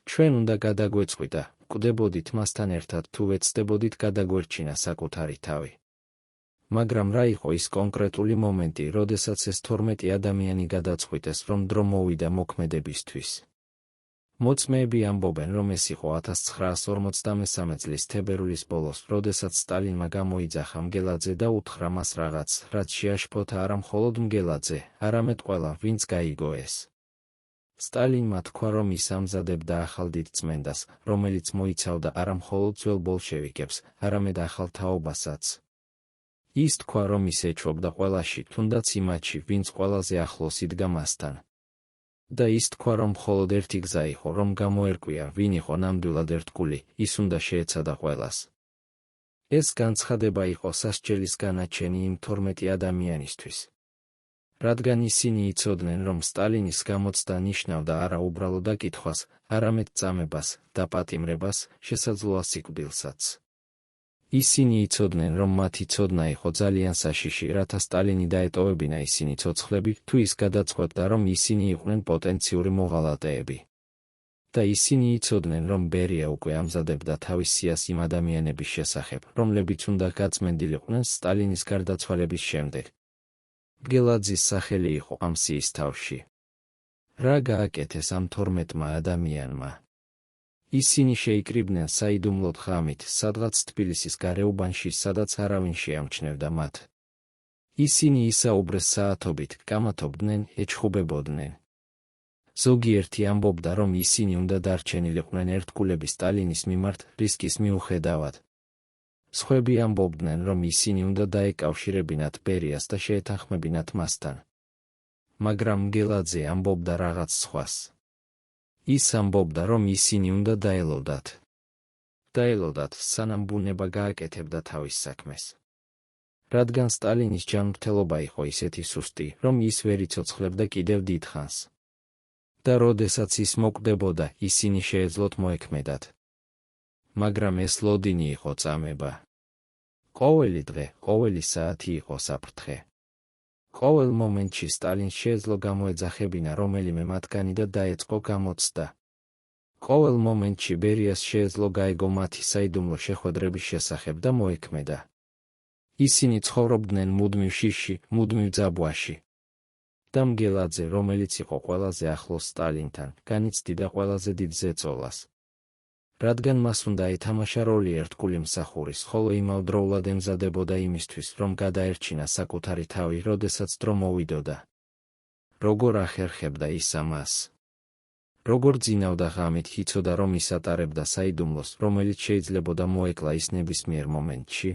ჩვენ უნდა გადაგვეწყვიტა, კვდებოდით მასთან ერთად თუ ვეცდებოდით გადაგვერჩინა საკუთარი თავი. მაგრამ რა იყო ის კონკრეტული მომენტი, როდესაც ეს 12 ადამიანი გადაწყვიტეს, რომ დრო მოვიდა მოქმედებისთვის? მოწმეები ამბობენ, რომ ეს იყო 1953 წლის თებერვლის ბოლოს, როდესაც სტალინმა გამოიძახა მგელაძე და უთხრა მას რაღაც, რაც შეაშფოთა არა მხოლოდ მგელაძე, არამედ ყველა, ვინც გაიგო ეს. სტალინმა თქვა, რომ ის ამზადებდა ახალ დიდ წმენდას, რომელიც მოიცავდა არა მხოლოდ ძველ ბოლშევიკებს, არამედ ახალ თაობასაც. ის თქვა, რომ ის ეჩვობდა ყველაში, თუნდაც იმათში, ვინც ყველაზე ახლოს იდგა მასთან. და ის თქვა, რომ მხოლოდ ერთი გზა იყო, რომ გამოერკვია, ვინ იყო ნამდვილად ერთგული, ის უნდა შეეცადა ყველას. ეს განცხადება იყო სასჯელის განაჩენი იმ 12 ადამიანისთვის. რადგან ისინი იცოდნენ, რომ სტალინის გამოცდა ნიშნავდა არა უბრალოდ აკითხვას, არამედ წამებას, დაპატიმრებას, შესაძლოა სიკვდილსაც. ისინი იცოდნენ, რომ მათი ცოდნა იყო ძალიან საშიში, რათა სტალინი დაეტოვებინა ისინი ცოცხლები, თუ ის გადაწყვეტდა, რომ ისინი იყვნენ პოტენციური მოღალატეები. და ისინი იცოდნენ, რომ ბერია უკვე ამზადებდა თავის სიას იმ ადამიანების შესახებ, რომლებიც უნდა გაწმენდილიყვნენ სტალინის გარდაცვალების შემდეგ. მგელაძის სახელი იყო ამ სიის თავში. რა გააკეთეს ამ 12 ადამიანმა? ისინი შეიკრიბნენ საიდუმლოდ ღამით, სადღაც თბილისის გარეუბანში, სადაც არავინ შეამჩნევდა მათ. ისინი ისაუბრეს საათობით, კამათობდნენ, ეჩხუბებოდნენ. ზოგიერთი ამბობდა, რომ ისინი უნდა დარჩენილიყვნენ ერთგულები სტალინის მიმართ რისკის მიუხედავად. სხვები ამბობდნენ, რომ ისინი უნდა დაეკავშირებინათ ბერიას და შეეთანხმებინათ მასთან. მაგრამ მგელაძე ამბობდა რაღაც სხვას. ის ამბობდა, რომ ისინი უნდა დაელოდათ, სანამ ბუნება გააკეთებდა თავის საქმეს. რადგან სტალინის ჯანმრთელობა იყო ისეთი სუსტი, რომ ის ვერ იცოცხლებდა კიდევ დიდხანს. და როდესაც ის მოკვდებოდა, ისინი შეეძლოთ მოექმედათ. მაგრამ ეს ლოდინი იყო წამება. ყოველი დღე, ყოველი საათი იყო საფრთხე. ყოველ მომენტში სტალინს შეეძლო გამოეძახებინა რომელიმე მათგანი და დაეწყო გამოცდა. ყოველ მომენტში ბერიას შეეძლო გაეგო მათი საიდუმლო შეხვედრების შესახებ და მოექმედა. ისინი ცხოვრობდნენ მუდმივ შიშში, მუდმივ ძაბვაში. და მგელაძე, რომელიც იყო ყველაზე ახლოს სტალინთან, განიცდიდა ყველაზე დიდ ზეწოლას. რადგან მას უნდა ეთამაშა როლი ერთგული მსახურის, ხოლო იმავდროულად ემზადებოდა იმისთვის, რომ გადაერჩინა საკუთარი თავი, როდესაც დრო მოვიდოდა. როგორ ახერხებდა ის ამას? როგორ ძინავდა ღამით, იცოდა რომ ის ატარებდა საიდუმლოს, რომელიც შეიძლებოდა მოეკლა ის ნებისმიერ მომენტში?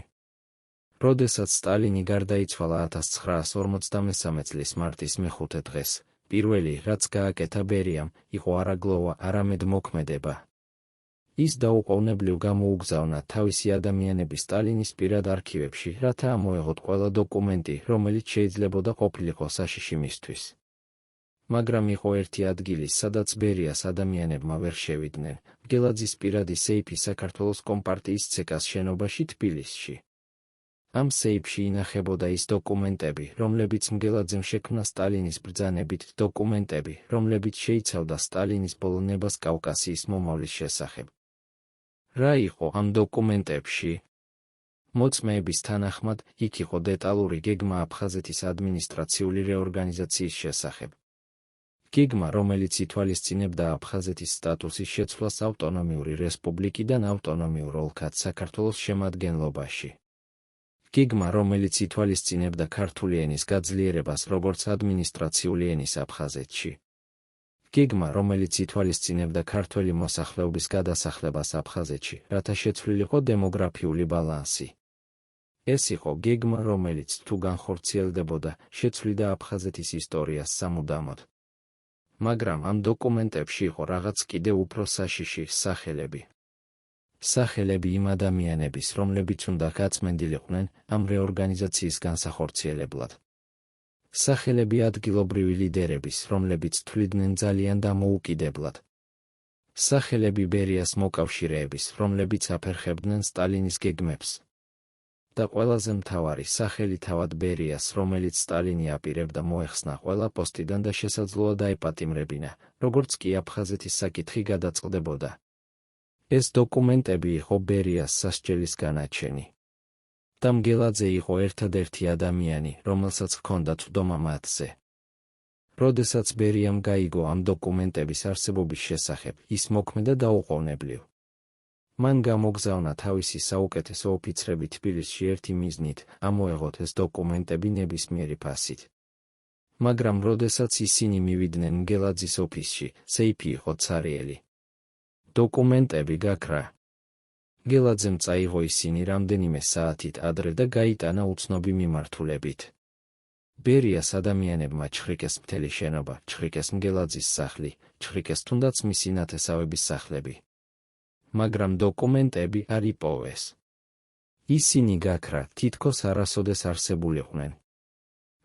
როდესაც სტალინი გარდაიცვალა 1953 წლის მარტის მე-5 დღეს, პირველი, რაც გააკეთა ბერიამ, იყო არა გლოვა, არამედ მოქმედება. ის დაუყოვნებლივ გამოუგზავნა თავისი ადამიანები სტალინის პირად არქივებში, რათა ამოეღოთ ყველა დოკუმენტი, რომელიც შეიძლებოდა ყოფილიყო საშიში მისთვის. მაგრამ იყო ერთი ადგილი, სადაც ბერიას ადამიანებმა ვერ შევიდნენ, მგელაძის პირადი სეიფი საქართველოს კომპარტიის ცეკას შენობაში თბილისში. ამ სეიფში ინახებოდა ის დოკუმენტები, რომლებიც მგელაძემ შექმნა სტალინის ბრძანებით, დოკუმენტები, რომლებიც შეიცავდა სტალინის ბოლონებას კავკასიის მომავლის შესახებ. რა იყო ამ დოკუმენტებში? მოწმეების თანახმად, იქ იყო დეტალური გეგმა აფხაზეთის ადმინისტრაციული რეორგანიზაციის შესახებ. გეგმა, რომელიც ითვალისწინებდა აფხაზეთის სტატუსის შეცვლას ავტონომიური რესპუბლიკიდან ავტონომიურ ოლქად საქართველოს შემადგენლობაში. გეგმა, რომელიც ითვალისწინებდა ქართული ენის გაძლიერებას როგორც ადმინისტრაციული ენის აფხაზეთში. გეგმა, რომელიც ითვალისწინებდა ქართველი მოსახლეობის გადასახლებას აფხაზეთში, რათა შეცვლილიყო დემოგრაფიული ბალანსი. ეს იყო გეგმა, რომელიც თუ განხორციელდებოდა, შეცვლიდა აფხაზეთის ისტორიას სამუდამოდ. მაგრამ ამ დოკუმენტებში იყო რაღაც კიდევ უფრო საშიში სახელები. სახელები იმ ადამიანების, რომლებიც უნდა გაწმენდილიყვნენ ამ რეორგანიზაციის განსახორციელებლად. სახელები ადგილობრივი ლიდერების, რომლებიც თვლიდნენ ძალიან დამოუკიდებლად. სახელები ბერიას მოკავშირეების, რომლებიც აფერხებდნენ სტალინის გეგმებს. და ყველაზე მთავარი სახელი თავად ბერიას, რომელიც სტალინი აპირებდა მოეხსნა ყველა პოსტიდან და შესაძლოა დაეპატიმრებინა, როგორც კი აფხაზეთის საკითხი გადაწყდებოდა. ეს დოკუმენტები იყო ბერიას სასჯელის განაჩენი. და მგელაძე იყო ერთადერთი ადამიანი, რომელსაც ჰქონდა წვდომა მათზე. როდესაც ბერიამ გაიგო ამ დოკუმენტების არსებობის შესახებ, ის მოქმედა დაუყოვნებლივ. მან გამოგზავნა თავისი საუკეთესო ოფიცრები თბილისში ერთი მიზნით, ამოეღოთ ეს დოკუმენტები ნებისმიერი ფასით. მაგრამ როდესაც ისინი მივიდნენ მგელაძის ოფისში, სეიფი იყო ცარიელი. დოკუმენტები გაქრა. მგელაძემ წაიღო ისინი რამდენიმე საათით ადრე და გაიტანა უცნობი მიმართულებით. ბერიას ადამიანებმა ჩხრიკეს მთელი შენობა, ჩხრიკეს მგელაძის სახლი, ჩხრიკეს თუნდაც მისი ნათესავების სახლები. მაგრამ დოკუმენტები არ იპოვეს. ისინი გაქრა, თითქოს არასოდეს არსებულიყვნენ.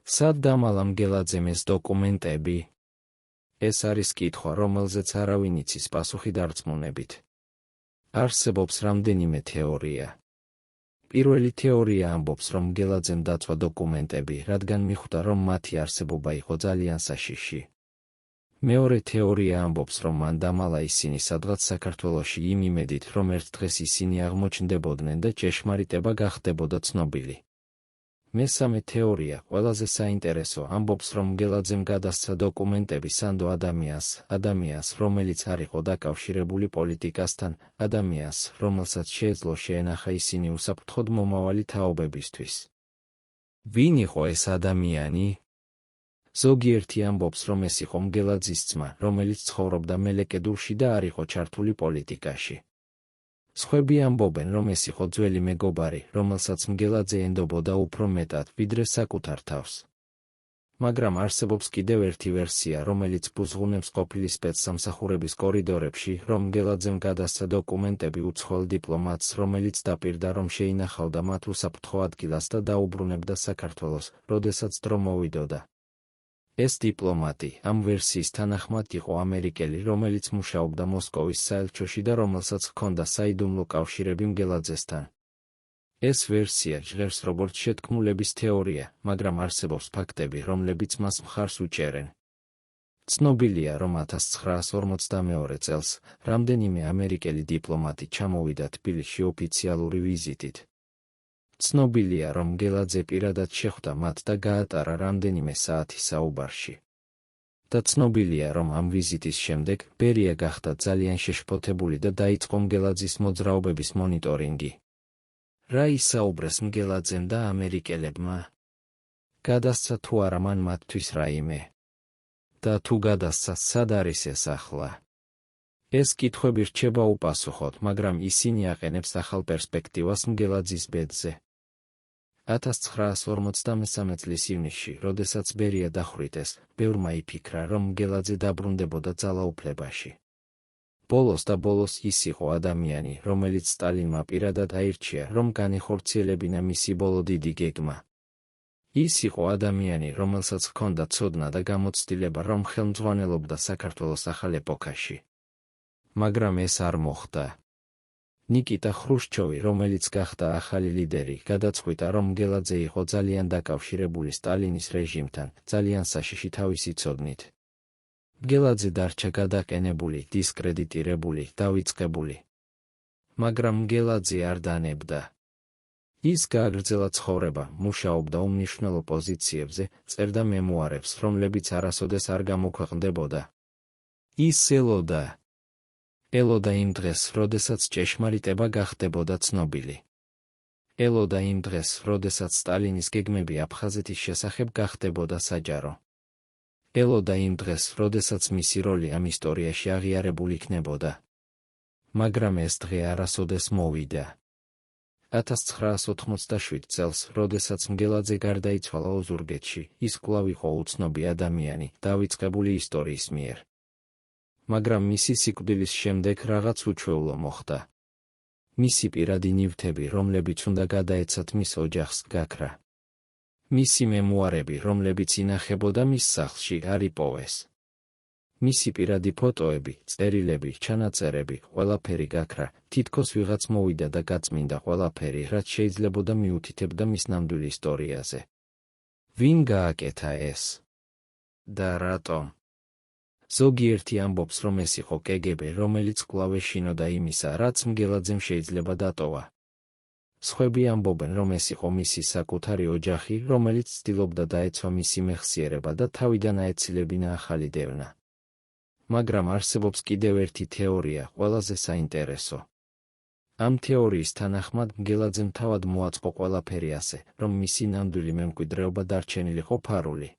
სად დამალა მგელაძემ ეს დოკუმენტები? ეს არის კითხვა, რომელზეც არავინ იცის პასუხი დარწმუნებით. არსებობს რამდენიმე თეორია. პირველი თეორია ამბობს, რომ მგელაძემ დაცვა დოკუმენტები, რადგან მიხვდა, რომ მათი არსებობა იყო ძალიან საშიში. მეორე თეორია ამბობს, რომ მან დამალა ისინი სადღაც საქართველოში იმ იმედით, რომ ერთ დღეს ისინი აღმოჩნდებოდნენ და ჭეშმარიტება გახდებოდა ცნობილი. მესამე თეორია, ყველაზე საინტერესო, ამბობს, რომ მგელაძემ გადასცა დოკუმენტები სანდო ადამიანს, რომელიც არ იყო დაკავშირებული პოლიტიკასთან, ადამიანს, რომელსაც შეეძლო შეენახა ისინი უსაფრთხოდ მომავალი თაობებისთვის. ვინ იყო ეს ადამიანი? ზოგიერთი ამბობს, რომ ეს იყო მგელაძის ძმა, რომელიც ცხოვრობდა მელეკედურში და არ იყო ჩართული პოლიტიკაში. სხვები ამბობენ, რომ ეს იყო ძველი მეგობარი, რომელსაც მგელაძე ენდობოდა უფრო მეტად, ვიდრე საკუთარ თავს. მაგრამ არსებობს კიდევ ერთი ვერსია, რომელიც ბუზღუნებს ყოფილი სპეცსამსახურების კორიდორებში, რომ გელაძემ გადასცა დოკუმენტები უცხოელ დიპლომატს, რომელიც დაპირდა, რომ შეინახავდა მათ უსაფრთხო ადგილას და დაუბრუნებდა საქართველოს, როდესაც დრო მოვიდოდა. ეს დიპლომატი, ამ ვერსიის თანახმად, იყო ამერიკელი, რომელიც მუშაობდა მოსკოვის საელჩოში და რომელსაც ჰქონდა საიდუმლო კავშირები მგელაძესთან. ეს ვერსია ჟღერს როგორც შეთქმულების თეორია, მაგრამ არსებობს ფაქტები, რომლებიც მას მხარს უჭერენ. ცნობილია, რომ 1952 წელს რამდენიმე ამერიკელი დიპლომატი ჩამოვიდა თბილისში ოფიციალური ვიზიტით. ცნობილია, რომ მგელაძე პირადად შეხვდა მათ და გაატარა რამდენიმე საათი საუბარში. და ცნობილია, რომ ამ ვიზიტის შემდეგ ბერია გახდა ძალიან შეშფოთებული და დაიწყო მგელაძის მოძრაობების მონიტორინგი. რა ისაუბრეს მგელაძემ და ამერიკელებმა? გადასცა თუ არა მან მათთვის რაიმე? და თუ გადასცა, სად არის ეს ახლა? ეს კითხვები რჩება უპასუხოდ, მაგრამ ისინი აყენებს ახალ პერსპექტივას მგელაძის ბედზე. 1953 წლის ივნისში, როდესაც ბერია დახვრიტეს, ბევრმა იფიქრა, რომ მგელაძე დაბრუნდებოდა ძალაუფლებაში. ბოლოს და ბოლოს ის იყო ადამიანი, რომელიც სტალინმა პირადად აირჩია, რომ განეხორციელებინა მისი ბოლო დიდი გეგმა. ის იყო ადამიანი, რომელსაც ჰქონდა ცოდნა და გამოცდილება, რომ ხელმძღვანელობდა საქართველოს ახალ ეპოქაში. მაგრამ ეს არ მოხდა. ნიკიტა ხრუშჩოვი, რომელიც გახდა ახალი ლიდერი, გადაწყვიტა, რომ მგელაძე იყო ძალიან დაკავშირებული სტალინის რეჟიმთან, ძალიან საშიში თავისი ცოდნით. მგელაძე დარჩა გადაყენებული, დისკრედიტირებული, დავიწყებული. მაგრამ მგელაძე არ დანებდა. ის გააგრძელა ცხოვრება, მუშაობდა უმნიშვნელო პოზიციებზე, წერდა მემუარებს, რომლებიც არასოდეს არ გამოქვეყნდებოდა. ის ელოდა იმ დღეს, როდესაც ჭეშმარიტება გახდებოდა ცნობილი. ელოდა იმ დღეს, როდესაც სტალინის გეგმები აფხაზეთის შესახებ გახდებოდა საჯარო. ელოდა იმ დღეს, როდესაც მისი როლი ამ ისტორიაში აღიარებულ იქნებოდა. მაგრამ ეს დღე არასოდეს მოვიდა. 1987 წელს, როდესაც მგელაძე გარდაიცვალა ოზურგეთში, ის კვლავ იყო უცნობი ადამიანი, დავიწყებული ისტორიის მიერ. მაგრამ მისი სიკვდილის შემდეგ რაღაც უჩვეულო მოხდა. მისი პირადი ნივთები, რომლებიც უნდა გადაეცათ მის ოჯახს, გაქრა. მისი მემუარები, რომლებიც ინახებოდა მის სახლში, არ იპოვეს. მისი პირადი ფოტოები, წერილები, ჩანაწერები, ყველაფერი გაქრა, თითქოს ვიღაც მოვიდა და გაწმინდა ყველაფერი, რაც შეიძლებოდა მიუთითებდა მის ნამდვილ ისტორიაზე. ვინ გააკეთა ეს? და რატომ? ზოგიერთი ამბობს, რომ ეს იყო KGB, რომელიც კვლავ ეშინოდა იმისა, რაც მგელაძემ შეიძლება დატოვა. სხვები ამბობენ, რომ ეს იყო მისი საკუთარი ოჯახი, რომელიც ცდილობდა დაეცვა მისი მეხსიერება და თავიდან აეცილებინა ახალი დევნა. მაგრამ არსებობს კიდევ ერთი თეორია, ყველაზე საინტერესო. ამ თეორიის თანახმად მგელაძემ თავად მოაწყო ყველაფერი ასე, რომ მისი ნამდვილი მემკვიდრეობა დარჩენილიყო ფარული.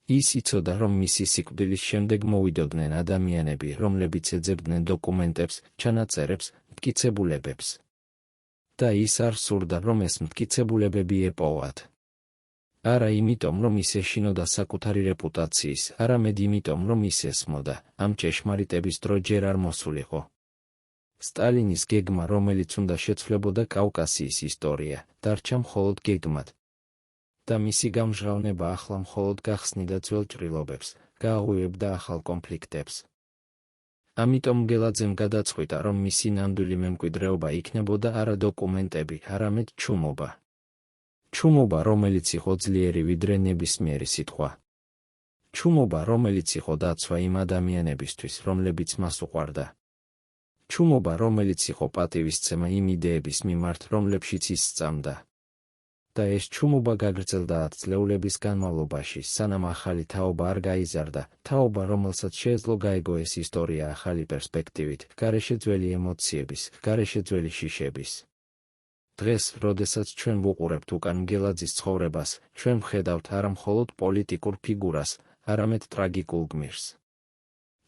ის იცოდა, რომ მისი სიკვდილის შემდეგ მოვიდოდნენ ადამიანები, რომლებიც ეძებდნენ დოკუმენტებს, ჩანაწერებს, მტკიცებულებებს. და ის არ სურდა, რომ ეს მტკიცებულებები ეპოვათ. არა იმიტომ, რომ ის ეშინოდა საკუთარი რეპუტაციის, არამედ იმიტომ, რომ ის ესმოდა, ამ ჭეშმარიტების დრო ჯერ არ მოსულიყო. სტალინის გეგმა, რომელიც უნდა შეცვლებოდა კავკასიის ისტორია, დარჩა მხოლოდ გეგმად. და მისი გამჟღავნება ახლა მხოლოდ გახსნიდა ძველ ჭრილობებს, გააღვივებდა ახალ კონფლიქტებს. ამიტომ მგელაძემ გადაწყვიტა, რომ მისი ნამდვილი მემკვიდრეობა იქნებოდა არა დოკუმენტები, არამედ ჩუმობა. ჩუმობა, რომელიც იყო ძლიერი ვიდრე ნებისმიერი სიტყვა. ჩუმობა, რომელიც იყო დაცვა იმ ადამიანებისთვის, რომლებიც მას უყვარდა. ჩუმობა, რომელიც იყო პატივისცემა იმ იდეების მიმართ, რომლებშიც ის სწამდა. და ეს ჩუმობა გაგრძელდა 10 წლეულების განმავლობაში, სანამ ახალი თაობა არ გაიზარდა, თაობა, რომელსაც შეეძლო გაეგო ეს ისტორია ახალი პერსპექტივით, გარეშე ძველი ემოციების, გარეშე ძველი შიშების. დღეს, როდესაც ჩვენ ვუყურებთ უკან მგელაძის ცხოვრებას, ჩვენ ვხედავთ არა მხოლოდ პოლიტიკურ ფიგურას, არამედ ტრაგიკულ გმირს.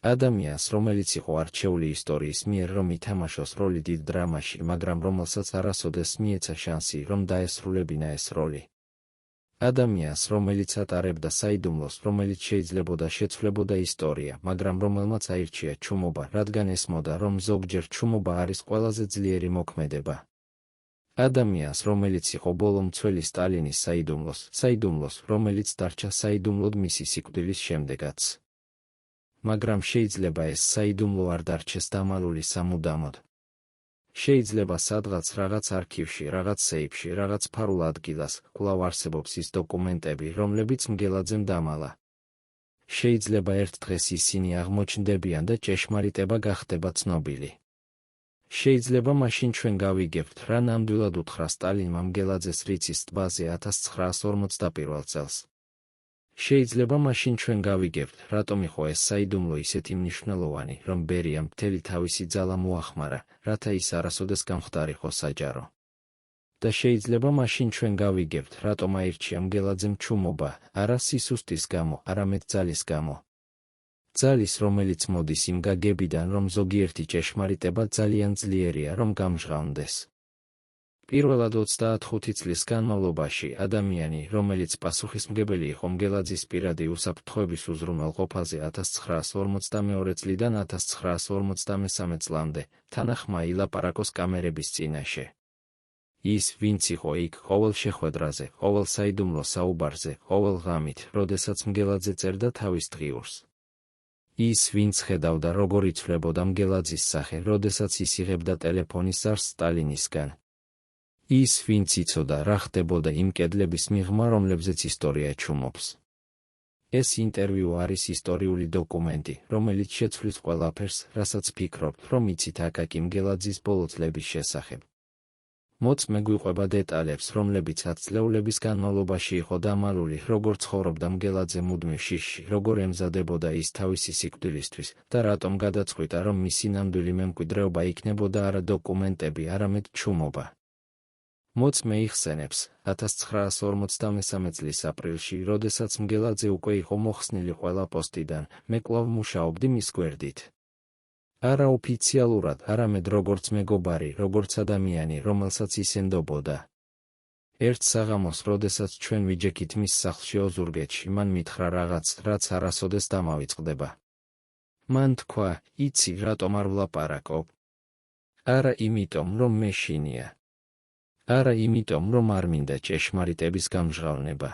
ადამიანს, რომელიც იყო არჩეული ისტორიის მიერ, რომ ითამაშოს როლი დიდ დრამაში, მაგრამ რომელსაც არასოდეს მიეცა შანსი, რომ დაესრულებინა ეს როლი. ადამიანს, რომელიც ატარებდა საიდუმლოს, რომელიც შეიძლებოდა შეცვლებოდა ისტორია, მაგრამ რომელმაც აირჩია ჩუმობა, რადგან ესმოდა, რომ ზოგჯერ ჩუმობა არის ყველაზე ძლიერი მოქმედება. ადამიანს, რომელიც იყო ბოლო მცველი სტალინის საიდუმლოს, რომელიც დარჩა საიდუმლოდ მისი სიკვდილის შემდეგაც. მაგრამ შეიძლება ეს საიდუმლო არ დარჩეს დამალული სამუდამოდ. შეიძლება სადღაც რაღაც არქივში, რაღაც სეიფში, რაღაც ფარულ ადგილას კვლავ არსებობს ის დოკუმენტები, რომლებიც მგელაძემ დამალა. შეიძლება ერთ დღეს ისინი აღმოჩნდებიან და ჭეშმარიტება გახდება ცნობილი. შეიძლება მაშინ ჩვენ გავიგებთ, რა ნამდვილად უთხრა სტალინმა მგელაძეს რიცის ტბაზე 1941 წელს. შეიძლება მაშინ ჩვენ გავიგებთ, რატომ იყო ეს საიდუმლო ისეთი მნიშვნელოვანი, რომ ბერიამ მთელი თავისი ძალა მოახმარა, რათა ის არასოდეს გამხდარიყო საჯარო. და შეიძლება მაშინ ჩვენ გავიგებთ, რატომ აირჩია მგელაძემ ჩუმობა, არა სისუსტის გამო, არამედ ძალის გამო. ძალის, რომელიც მოდის იმ გაგებიდან, რომ ზოგიერთი ჭეშმარიტება ძალიან ძლიერია, რომ გამჟღავნდეს. პირველად 25 წლის განმავლობაში ადამიანი, რომელიც პასუხისმგებელი იყო მგელაძის პირადი უსაფრთხოების უზრუნველყოფაზე 1942 წლიდან 1953 წლამდე, თანახმა ილაპარაკოს კამერების წინაშე. ის, ვინც იყო იქ, ყოველ შეხვედრაზე, ყოველ საიდუმლო საუბარზე, ყოველ ღამით, როდესაც მგელაძე წერდა თავის დღიურს. ის, ვინც ხედავდა, როგორ იცვლებოდა მგელაძის სახე, როდესაც ის იღებდა ტელეფონის ზარს სტალინისგან. ის, ვინც იცოდა, რა ხდებოდა იმ კედლების მიღმა, რომლებზეც ისტორია ჩუმობს. ეს ინტერვიუ არის ისტორიული დოკუმენტი, რომელიც შეცვლის ყველაფერს, რასაც ფიქრობთ, რომ იცით აკაკი მგელაძის ბოლო წლების შესახებ. მოწმე გვიყვება დეტალებს, რომლებიც 10 წლეულების განმავლობაში იყო დამალული, როგორ ცხოვრობდა მგელაძე მუდმივ შიშში, როგორ ემზადებოდა ის თავისი სიკვდილისთვის და რატომ გადაწყვიტა, რომ მისი ნამდვილი მემკვიდრეობა იქნებოდა არა დოკუმენტები, არამედ ჩუმობა. მოწმე იხსენებს, 1953 წლის აპრილში, როდესაც მგელაძე უკვე იყო მოხსნილი ყველა პოსტიდან, მე კვლავ მუშაობდი მის გვერდით. არა ოფიციალურად, არამედ როგორც მეგობარი, როგორც ადამიანი, რომელსაც ისენდობოდა. ერთ საღამოს, როდესაც ჩვენ ვიჯექით მის სახლში ოზურგეთში, მან მითხრა რაღაც, რაც არასოდეს დამავიწყდება. მან თქვა, იცი, რატომ არ ვლაპარაკობ? არა იმიტომ, რომ მე შინია. არა იმიტომ, რომ არ მინდა ჭეშმარიტების გამჟღავნება.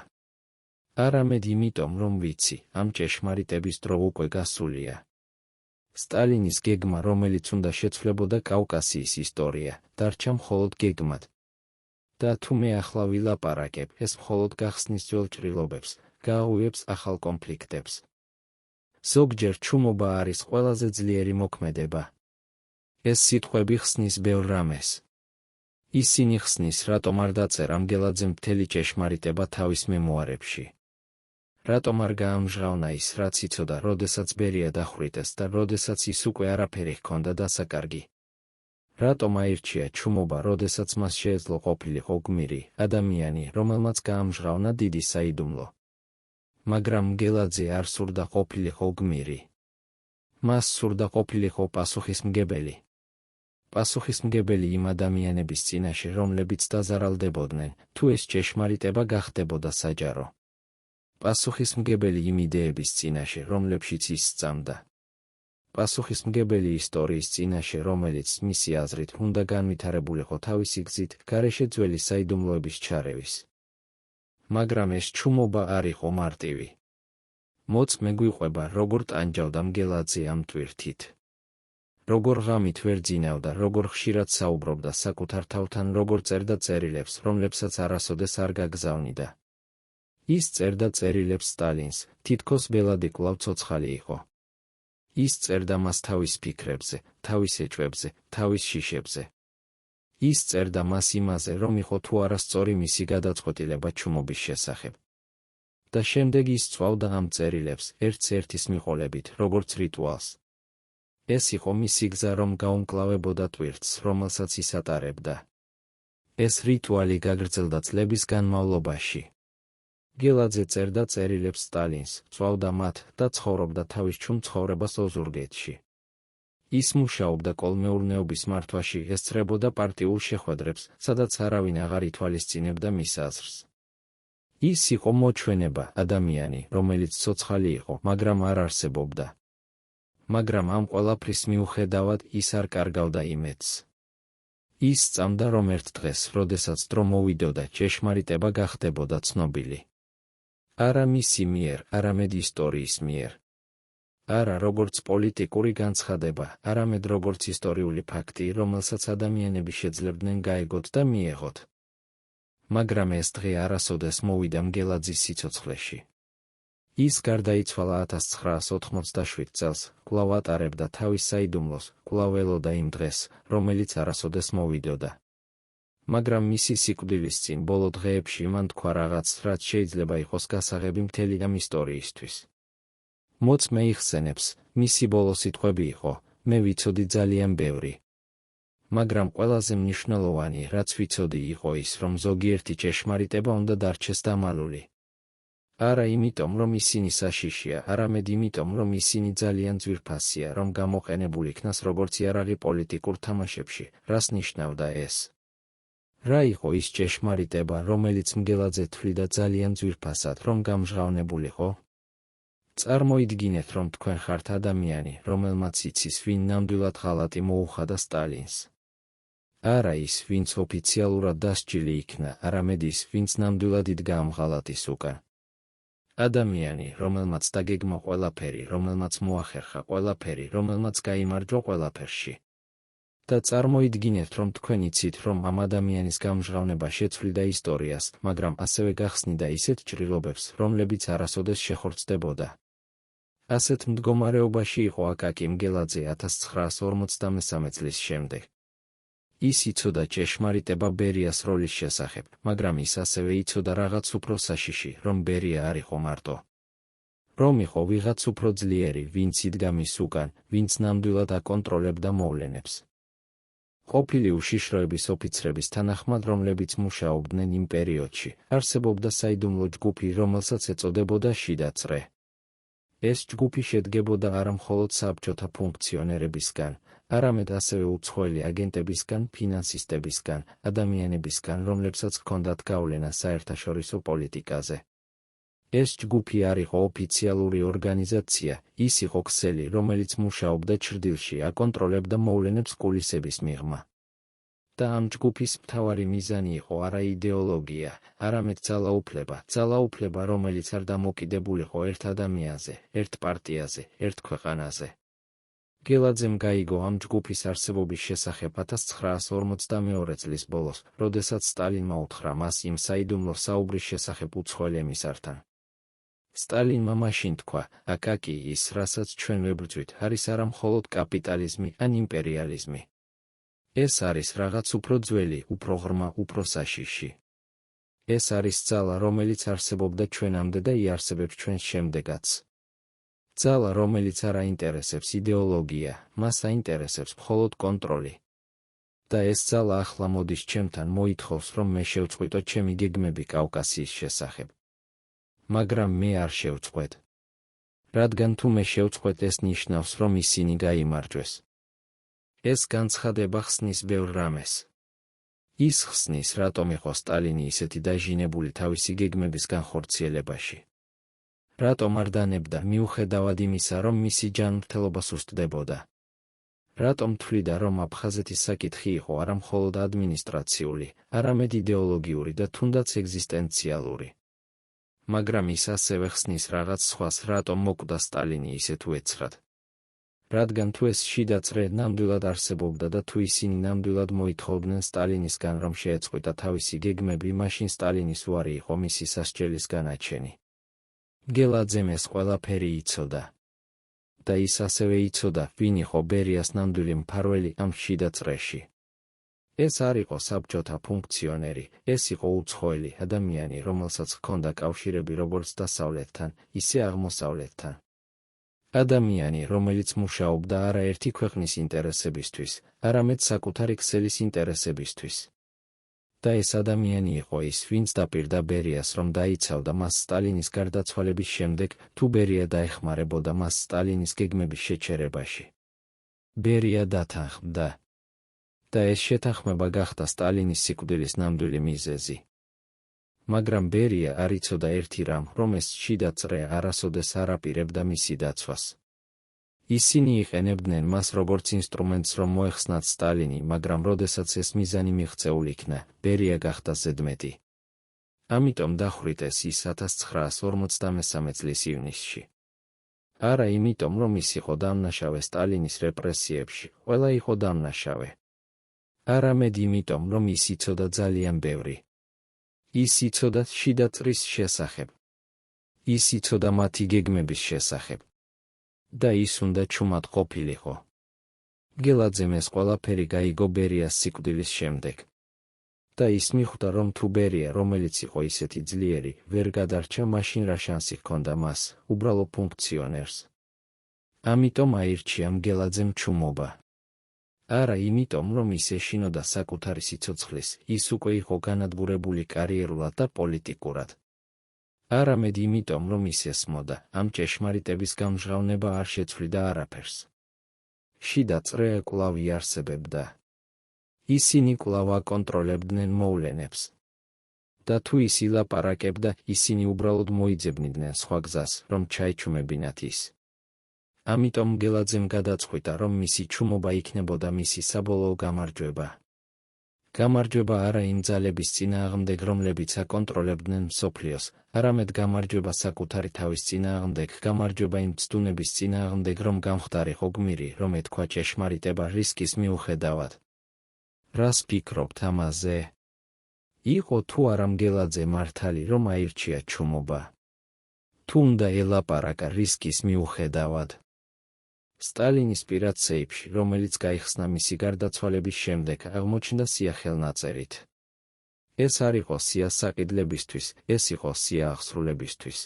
არამედ იმიტომ, რომ ვიცი, ამ ჭეშმარიტების დრო უკვე გასულია. სტალინის გეგმა, რომელიც უნდა შეცვლებოდა კავკასიის ისტორია, დარჩა მხოლოდ გეგმად. და თუ მე ახლა ვილაპარაკებ, ეს მხოლოდ გახსნის ძველ ჭრილობებს, გააღვიებს ახალ კონფლიქტებს. ზოგჯერ ჩუმობა არის ყველაზე ძლიერი მოქმედება. ეს სიტყვები ხსნის ბევრ რამეს. ისინი ხსნის, რატომ არ დაწერა მგელაძემ მთელი ჭეშმარიტება თავის მემუარებში. რატომ არ გაამჟღავნა ის, რაც იცოდა, როდესაც ბერია დახვრიტეს და როდესაც ის უკვე არაფერი ჰქონდა დასაკარგი. რატომ აირჩია ჩუმობა, როდესაც მას შეეძლო ყოფილიყო გმირი, ადამიანი, რომელმაც გაამჟღავნა დიდი საიდუმლო. მაგრამ მგელაძე არ სურდა ყოფილიყო გმირი. მას სურდა ყოფილიყო პასუხისმგებელი. პასუხისმგებელი იმ ადამიანების წინაშე, რომლებიც დაზარალდებოდნენ, თუ ეს ჭეშმარიტება გახდებოდა საჯარო. პასუხისმგებელი იმ იდეების წინაშე, რომლებშიც ის სწამდა. პასუხისმგებელი ისტორიის წინაშე, რომელიც მისი აზრით უნდა განვითარებულიყო თავისი გზით, გარეშე ძველი საიდუმლოების ჩარევის. მაგრამ ეს ჩუმობა არ იყო მარტივი. მოწმე გვიყვება, როგორ ტანჯავდა მგელაძე ამ ტვირთით. როგორ ღამით ვერ ძინავდა, როგორ ხშირად საუბრობდა საკუთარ თავთან, როგორ წერდა წერილებს, რომლებსაც არასოდეს არ გაგზავნიდა. ის წერდა წერილებს სტალინს, თითქოს ბელადი კვლავ ცოცხალი იყო. ის წერდა მას თავის ფიქრებზე, თავის ეჭვებზე, თავის შიშებზე. ის წერდა მას იმაზე, რომ იყო თუ არა სწორი მისი გადაწყვეტილება ჩუმობის შესახებ. და შემდეგ ის წვავდა ამ წერილებს, ერთს-ერთის მიყოლებით, როგორც რიტუალს. ეს იყო მისი გზა, რომ გაუმკლავებოდა ტვირთს, რომელსაც ის ატარებდა. ეს რიტუალი გაგრძელდა წლების განმავლობაში. მგელაძე წერდა წერილებს სტალინს, წვავდა მათ და ცხოვრობდა თავის ჩუმ ცხოვრებას ოზურგეთში. ის მუშაობდა კოლმეურნეობის მართვაში, ესწრებოდა პარტიულ შეხვედრებს, სადაც არავინ აღარ ითვალისწინებდა მის აზრს. ის იყო მოჩვენება, ადამიანი, რომელიც ცოცხალი იყო, მაგრამ არ არსებობდა. მაგრამ ამ ყველაფრის მიუხედავად ის არ კარგავდა იმედს. ის სწამდა, რომ ერთ დღეს, როდესაც დრო მოვიდოდა, ჭეშმარიტება გახდებოდა ცნობილი. არა მისი მიერ, არამედ ისტორიის მიერ. არა როგორც პოლიტიკური განცხადება, არამედ როგორც ისტორიული ფაქტი, რომელსაც ადამიანები შეძლებდნენ გაეგოთ და მიეღოთ. მაგრამ ეს დღე არასოდეს მოვიდა მგელაძის სიცოცხლეში. ის გარდაიცვალა 1987 წელს, კვლავ ატარებდა თავის საიდუმლოს, კვლავ ელოდა იმ დღეს, რომელიც არასოდეს მოვიდოდა. მაგრამ მისი სიკვდილის წინ ბოლო დღეებში მან თქვა რაღაც, რაც შეიძლება იყოს გასაღები მთელი ამ ისტორიისთვის. მოც მე იხსენებს, მისი ბოლო სიტყვები იყო, მე ვიცოდი ძალიან ბევრი. მაგრამ ყველაზე მნიშვნელოვანი, რაც ვიცოდი, იყო ის, რომ ზოგიერთი ჭეშმარიტება უნდა დარჩეს დამალული. არა იმიტომ, რომ ისინი საშიშია, არამედ იმიტომ, რომ ისინი ძალიან ძვირფასია, რომ გამოყენებული იქნას როგორც იარაღი პოლიტიკურ თამაშებში, რას ნიშნავდა ეს? რა იყო ის ჭეშმარიტება, რომელიც მგელაძე თვლიდა ძალიან ძვირფასად, რომ გამჟღავნებულიყო? წარმოიდგინეთ, რომ თქვენ ხართ ადამიანი, რომელმაც იცის, ვინ ნამდვილად ღალატი მოუხადა სტალინს. არა ის, ვინც ოფიციალურად დასჯილი იქნა, არამედ ის, ვინც ნამდვილად იდგა ამ ღალატის უკან. ადამიანი, რომელმაც დაგეგმა ყველაფერი, რომელმაც მოახერხა ყველაფერი, რომელმაც გაიმარჯვა ყველაფერში. და წარმოიდგინეთ, რომ თქვენ იცით, რომ ამ ადამიანის გამჟღავნება შეცვლიდა ისტორიას, მაგრამ ასევე გახსნიდა ისეთ ჭრილობებს, რომლებიც არასოდეს შეხორცდებოდა. ასეთ მდგომარეობაში იყო აკაკი მგელაძე 1953 წლის შემდეგ. ის იცოდა ჭეშმარიტება ბერიას როლის შესახებ, მაგრამ ის ასევე იცოდა რაღაც უფრო საშიში, რომ ბერია არ იყო მარტო. რომ იყო ვიღაც უფრო ძლიერი, ვინც იდგა მის უკან, ვინც ნამდვილად აკონტროლებდა მოვლენებს. ყოფილი უშიშროების ოფიცრების თანახმად, რომლებიც მუშაობდნენ იმ პერიოდში, არსებობდა საიდუმლო ჯგუფი, რომელსაც ეწოდებოდა შიდა წრე. ეს ჯგუფი შედგებოდა არა მხოლოდ საბჭოთა ფუნქციონერებისგან, არამედ ასევე უცხოელი აგენტებისგან, ფინანსისტებისგან, ადამიანებისგან, რომლებსაც ჰქონდათ გავლენა საერთაშორისო პოლიტიკაზე. ეს ჯგუფი არ იყო ოფიციალური ორგანიზაცია, ის იყო ქსელი, რომელიც მუშაობდა ჩრდილში, აკონტროლებდა მოვლენებს კულისების მიღმა. და ამ ჯგუფის მთავარი მიზანი იყო არა იდეოლოგია, არამედ ძალაუფლება, რომელიც არ დამოკიდებულიყო ერთ ადამიანზე, ერთ პარტიაზე, ერთ ქვეყანაზე. მგელაძემ გაიგო ამ ჯგუფის არსებობის შესახებ 1952 წლის ბოლოს, როდესაც სტალინმა უთხრა მას იმ საიდუმლო საუბრის შესახებ უცხოელ ემისართან. სტალინმა მაშინ თქვა, აკაკი, ის, რასაც ჩვენ ვებრძვით, არის არა მხოლოდ კაპიტალიზმი ან იმპერიალიზმი. ეს არის რაღაც უფრო ძველი, უფრო ღრმა, უფრო საშიში. ეს არის ძალა, რომელიც არსებობდა ჩვენამდე და იარსებებს ჩვენს შემდეგაც. ძალა, რომელიც არ აინტერესებს იდეოლოგია, მას აინტერესებს მხოლოდ კონტროლი. და ეს ძალა ახლა მოდის ჩემთან, მოითხოვს, რომ მე შევწყვიტო ჩემი გეგმები კავკასიის შესახებ. მაგრამ მე არ შევწყვეტ. რადგან თუ მე შევწყვეტ, ეს ნიშნავს, რომ ისინი გაიმარჯვეს. ეს განცხადება ხსნის ბევრ რამეს. ის ხსნის, რატომ იყო სტალინი ისეთი დაჟინებული თავისი გეგმების განხორციელებაში. რატომ არ დანებდა, მიუხედავად იმისა, რომ მისი ჯანმრთელობა სუსტდებოდა. რატომ თვლიდა, რომ აფხაზეთის საკითხი იყო არა მხოლოდ ადმინისტრაციული, არამედ იდეოლოგიური და თუნდაც ეგზისტენციალური. მაგრამ ის ასევე ხსნის რაღაც სხვას, რატომ მოკვდა სტალინი ისე თუ ეცხრად. რადგან თუ ეს შიდა წრე ნამდვილად არსებობდა და თუ ისინი ნამდვილად მოითხოვდნენ სტალინისგან, რომ შეეწყვიტა თავისი გეგმები, მაშინ სტალინის უარი იყო მისი სასჯელის განაჩენი. მგელაძემ ეს ყველაფერი იცოდა. და ის ასევე იცოდა, ვინ იყო ბერიას ნამდვილი მფარველი ამ შიდა წრეში. ეს არ იყო საბჭოთა ფუნქციონერი, ეს იყო უცხოელი ადამიანი, რომელსაც ჰქონდა კავშირები როგორც დასავლეთთან, ისე აღმოსავლეთთან. ადამიანი, რომელიც მუშაობდა არა ერთი ქვეყნის ინტერესებისთვის, არამედ საკუთარი ქსელის ინტერესებისთვის. და ეს ადამიანი იყო ის, ვინც დაპირდა ბერიას, რომ დაიცავდა მას სტალინის გარდაცვალების შემდეგ, თუ ბერია დაეხმარებოდა მას სტალინის გეგმების შეჩერებაში. ბერია დათანხმდა. და ეს შეთანხმება გახდა სტალინის სიკვდილის ნამდვილი მიზეზი. მაგრამ ბერია არ იცოდა ერთი რამ, რომ ეს შიდა წრე არასოდეს არ აპირებდა მისი დაცვას. ისინი იყენებდნენ მას როგორც ინსტრუმენტს, რომ მოეხსნათ სტალინი, მაგრამ როდესაც ეს მიზანი მიღწეულ იქნა, ბერია გახდა ზედმეტი. ამიტომ დახვრიტეს ის 1953 წლის ივნისში. არა იმიტომ, რომ ის იყო დამნაშავე სტალინის რეპრესიებში, ყველა იყო დამნაშავე. არამედ იმიტომ, რომ ის იცოდა ძალიან ბევრი. ის იცოდა შიდა წრის შესახებ. ის იცოდა მათი გეგმების შესახებ. და ის უნდა ჩუმად ყოფილიყო. გელაძემ ეს ყველაფერი გაიგო ბერიას სიკვდილის შემდეგ. და ის მიხვდა, რომ თუ ბერია, რომელიც იყო ისეთი ძლიერი, ვერ გადარჩა, მაშინ რა შანსი ჰქონდა მას, უბრალო ფუნქციონერს. ამიტომ აირჩია მგელაძემ ჩუმობა. არა იმიტომ, რომ ის ეშინოდა საკუთარი სიცოცხლის, ის უკვე იყო განადგურებული კარიერულად და პოლიტიკურად. არამედ იმიტომ, რომ ის ესმოდა, ამ ჭეშმარიტების გამჟღავნება არ შეცვლიდა არაფერს. შიდა წრე კვლავ იარსებებდა. ისინი კვლავ აკონტროლებდნენ მოვლენებს. და თუ ის ილაპარაკებდა, ისინი უბრალოდ მოიძებნიდნენ სხვა გზას, რომ ჩაიჩუმებინათ ის. ამიტომ მგელაძემ გადაწყვიტა, რომ მისი ჩუმობა იქნებოდა მისი საბოლოო გამარჯვება. გამარჯვება არა იმ ძალების წინააღმდეგ, რომლებიც აკონტროლებდნენ მსოფლიოს, არამედ გამარჯვება საკუთარი თავის წინააღმდეგ, გამარჯვება იმ ცდუნების წინააღმდეგ, რომ გამხდარიყო გმირი, რომ ეთქვა ჭეშმარიტება რისკის მიუხედავად. რას ფიქრობთ ამაზე? იყო თუ არა მგელაძე მართალი, რომ აირჩია ჩუმობა? თუ უნდა ელაპარაკა რისკის მიუხედავად? სტალინის პირად სეიფში, რომელიც გაიხსნა მისი გარდაცვალების შემდეგ, აღმოჩნდა სია ხელნაწერით. ეს არ იყო სია საკიდლებისთვის, ეს იყო სია აღსრულებისთვის.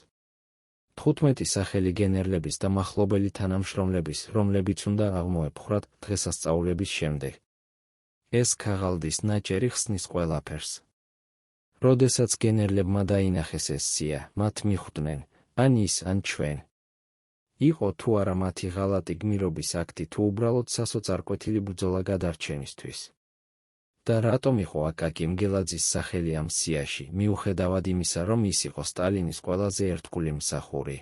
15 სახელი გენერლების და მახლობელი თანამშრომლების, რომლებიც უნდა აღმოეპხრათ დღესასწაულების შემდეგ. ეს ქაღალდის ნაჭერი ხსნის ყველაფერს. როდესაც გენერლებმა დაინახეს ეს სია, მათ მიხვდნენ, ან ის, ან ჩვენ. იყო თუ არა მათი ღალატი გმირობის აქტი, თუ უბრალოდ სასოწარკვეთილი ბრძოლა გადარჩენისთვის. და რატომ იყო აკაკი მგელაძის სახელი ამ სიაში, მიუხედავად იმისა, რომ ის იყო სტალინის ყველაზე ერთგული მსახური?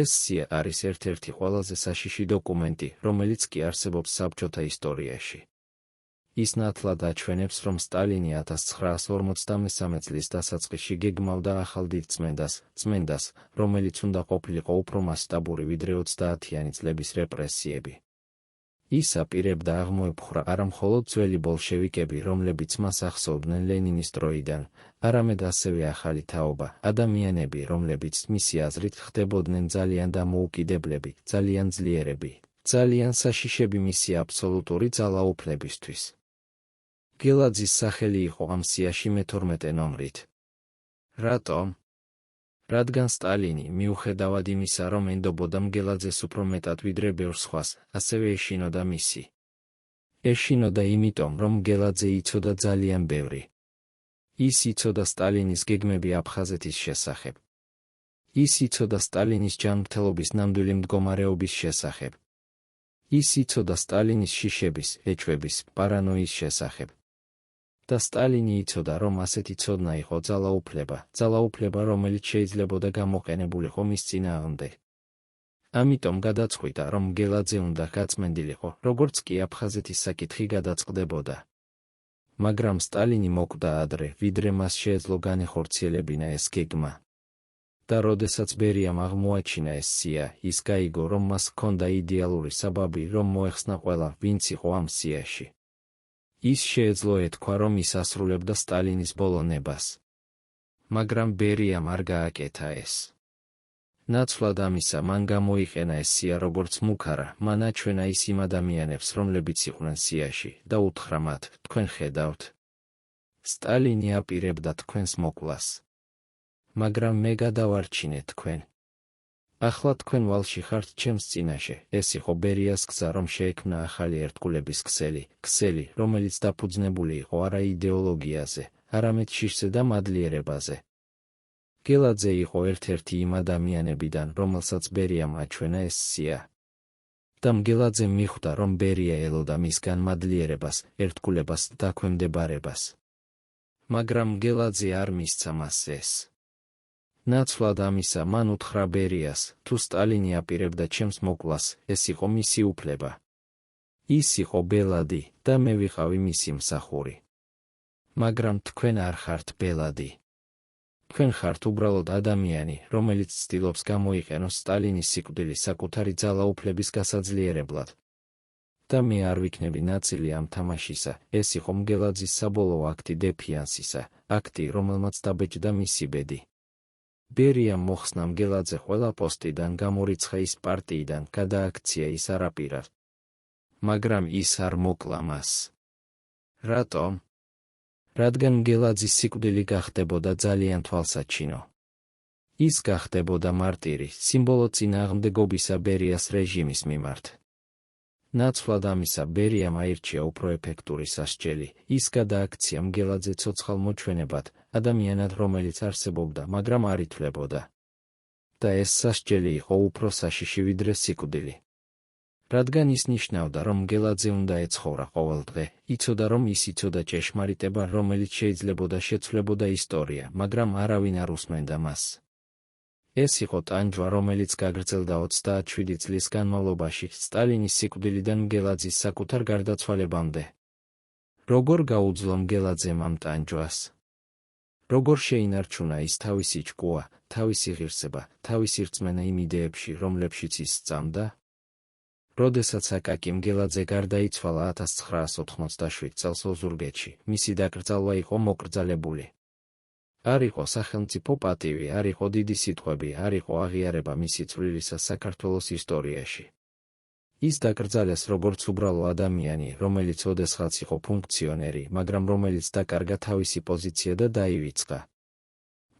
ეს სია არის ერთ-ერთი ყველაზე საშიში დოკუმენტი, რომელიც კი არსებობს საბჭოთა ისტორიაში. ის ნათლად აჩვენებს, რომ სტალინი 1953 წლის დასაწყისში გეგმავდა ახალ დიდწმენდას, რომელიც უნდა ყოფილიყო უფრო მასშტაბური ვიდრე 30-იანი წლების რეპრესიები. ის აპირებდა აღმოეპხვრა არა მხოლოდ ძველი ბოლშევიკები, რომლებიც მას ახსოვდნენ ლენინის დროიდან, არამედ ასევე ახალი თაობა, ადამიანები, რომლებიც მისი აზრით ხდებოდნენ ძალიან დამოუკიდებლები, ძალიან ძლიერები, ძალიან საშიშები მისი აბსოლუტური ძალაუფლებისთვის. გელაძის სახელი იყო ამ სიაში მე-12 ნომრით. რატომ? რადგან სტალინი, მიუხედავად იმისა, რომ ენდობოდა მგელაძეს უფრო მეტად ვიდრე ბევრ სხვას, ასევე ეშინოდა მისი. ეშინოდა იმიტომ, რომ მგელაძე იცოდა ძალიან ბევრი. ის იცოდა სტალინის გეგმები აფხაზეთის შესახებ. ის იცოდა სტალინის ჯანმრთელობის ნამდვილი მდგომარეობის შესახებ. ის იცოდა სტალინის შიშების, ეჭვების, პარანოის შესახებ. და სტალინი იცოდა, რომ ასეთი ცოდნა იყო ძალაუფლება, რომელიც შეიძლებოდა გამოყენებულიყო მის წინააღმდეგ. ამიტომ გადაწყვიტა, რომ მგელაძე უნდა გაწმენდილიყო, როგორც კი აფხაზეთის საკითხი გადაწყდებოდა. მაგრამ სტალინი მოკვდა ადრე, ვიდრე მას შეეძლო განეხორციელებინა ეს გეგმა. და როდესაც ბერიამ აღმოაჩინა ეს სია, ის გაიგო, რომ მას ჰქონდა იდეალური საბაბი, რომ მოეხსნა ყველა, ვინც იყო ამ სიაში. ის შეეძლო ეთქვა, რომ ის ასრულებდა სტალინის ბოლო ნებას. მაგრამ ბერიამ არ გააკეთა ეს. ნაცვლად ამისა, მან გამოიყენა ეს სია როგორც მუქარა, მან აჩვენა ის იმ ადამიანებს, რომლებიც იყვნენ სიაში, და უთხრა მათ, თქვენ ხედავთ. სტალინი აპირებდა თქვენს მოკვლას. მაგრამ მე გადავარჩინე თქვენ. ახლა თქვენ ვალში ხართ ჩემს წინაშე, ეს იყო ბერიას გზა, რომ შეექმნა ახალი ერთგულების ქსელი, რომელიც დაფუძნებული იყო არა იდეოლოგიაზე, არამედ შიშზე და მადლიერებაზე. გელაძე იყო ერთ-ერთი იმ ადამიანებიდან, რომელსაც ბერიამ აჩვენა ეს სია. და მგელაძემ მიხვდა, რომ ბერია ელოდა მისგან მადლიერებას, ერთგულებას და დაქვემდებარებას. მაგრამ მგელაძე არ მისცა მას ეს. ნაცვლად ამისა მან უთხრა ბერიას, თუ სტალინი აპირებდა ჩემს მოკვლას, ეს იყო მისი უფლება. ის იყო ბელადი და მე ვიყავი მისი მსახური. მაგრამ თქვენ არ ხართ ბელადი. თქვენ ხართ უბრალოდ ადამიანი, რომელიც ცდილობს გამოიყენოს სტალინის სიკვდილი საკუთარი ძალაუფლების გასაძლიერებლად. და მე არ ვიქნები ნაწილი ამ თამაშისა. ეს იყო მგელაძის საბოლოო აქტი დეფიანსისა, აქტი, რომელმაც დაბეჭდა მისი ბედი. ბერიამ მოხსნა მგელაძე ყველა პოსტიდან გამორიცხა ის პარტიიდან, გადააქცია ის არაპირად. მაგრამ ის არ მოკლა მას. რატომ? რადგან მგელაძის სიკვდილი გახდებოდა ძალიან თვალსაჩინო. ის გახდებოდა მარტირი, სიმბოლო წინააღმდეგობისა ბერიას რეჟიმის მიმართ. ნაცვლად ამისა ბერიამ აირჩია უფრო ეფექტური სასჯელი, ის გადააქცია მგელაძე ცოცხალ მოჩვენებად, ადამიანად რომელიც არსებობდა, მაგრამ არ ითვლებოდა. და ეს სასჯელი იყო უფრო საშიში ვიდრე სიკვდილი. რადგან ის ნიშნავდა, რომ მგელაძე უნდა ეცხოვრა ყოველ დღე, იცოდა რომ ის იცოდა ჭეშმარიტება, რომელიც შეიძლებოდა შეცვლებოდა ისტორია, მაგრამ არავინ არ უსმენდა მას. ეს იყო ტანჯვა, რომელიც გაგრძელდა 37 წლის განმავლობაში, სტალინის სიკვდილიდან მგელაძის საკუთარ გარდაცვალებამდე. როგორ გაუძლო მგელაძემ ამ ტანჯვას? როგორ შეინარჩუნა ის თავისი ჭკუა, თავისი ღირსება, თავისი რწმენა იმ იდეებში, რომლებშიც ის სწამდა? როდესაც აკაკი მგელაძე გარდაიცვალა 1987 წელს ოზურგეთში, მისი დაკრძალვა იყო მოკრძალებული. არ იყო სახელმწიფო პატივი, არ იყო დიდი სიტყვები, არ იყო აღიარება მისი წვლილისა საქართველოს ისტორიაში. ის დაკრძალეს როგორც უბრალო ადამიანი, რომელიც ოდესღაც იყო ფუნქციონერი, მაგრამ რომელიც დაკარგა თავისი პოზიცია და დაივიწყა.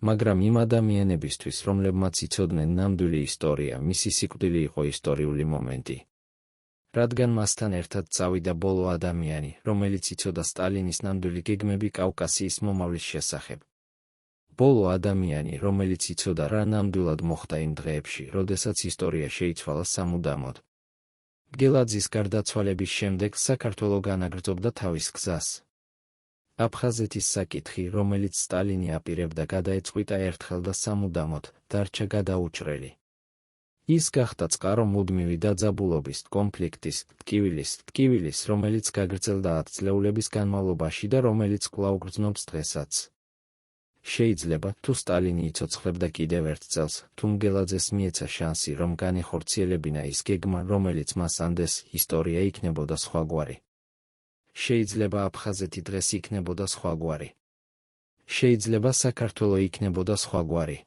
მაგრამ იმ ადამიანებისთვის, რომლებმაც იცოდნენ ნამდვილი ისტორია, მისი სიკვდილი იყო ისტორიული მომენტი. რადგან მასთან ერთად წავიდა ბოლო ადამიანი, რომელიც იცოდა სტალინის ნამდვილი გეგმები კავკასიის მომავლის შესახებ. ბოლო ადამიანი, რომელიც იცოდა რა ნამდვილად მოხდა იმ დღეებში, როდესაც ისტორია შეიცვალა სამუდამოდ. მგელაძის გარდაცვალების შემდეგ საქართველო განაგრძობდა თავის გზას. აფხაზეთის საკითხი, რომელიც სტალინი აპირებდა, გადაეწყვიტა ერთხელ და სამუდამოდ, დარჩა გადაუჭრელი. ის გახდა წყარო მუდმივი დაძაბულობის, კონფლიქტის, ტკივილის, რომელიც გაგრძელდა 10 წლეულების განმავლობაში და რომელიც კვლავ გრძნობს დღესაც. შეიძლება, თუ სტალინი იცოცხლებდა კიდევ ერთ წელს, თუ მგელაძეს მიეცა შანსი, რომ განეხორციელებინა ის გეგმა, რომელიც მას ანდეს, ისტორია იქნებოდა სხვაგვარი. შეიძლება აფხაზეთი დღეს იქნებოდა სხვაგვარი. შეიძლება საქართველო იქნებოდა სხვაგვარი.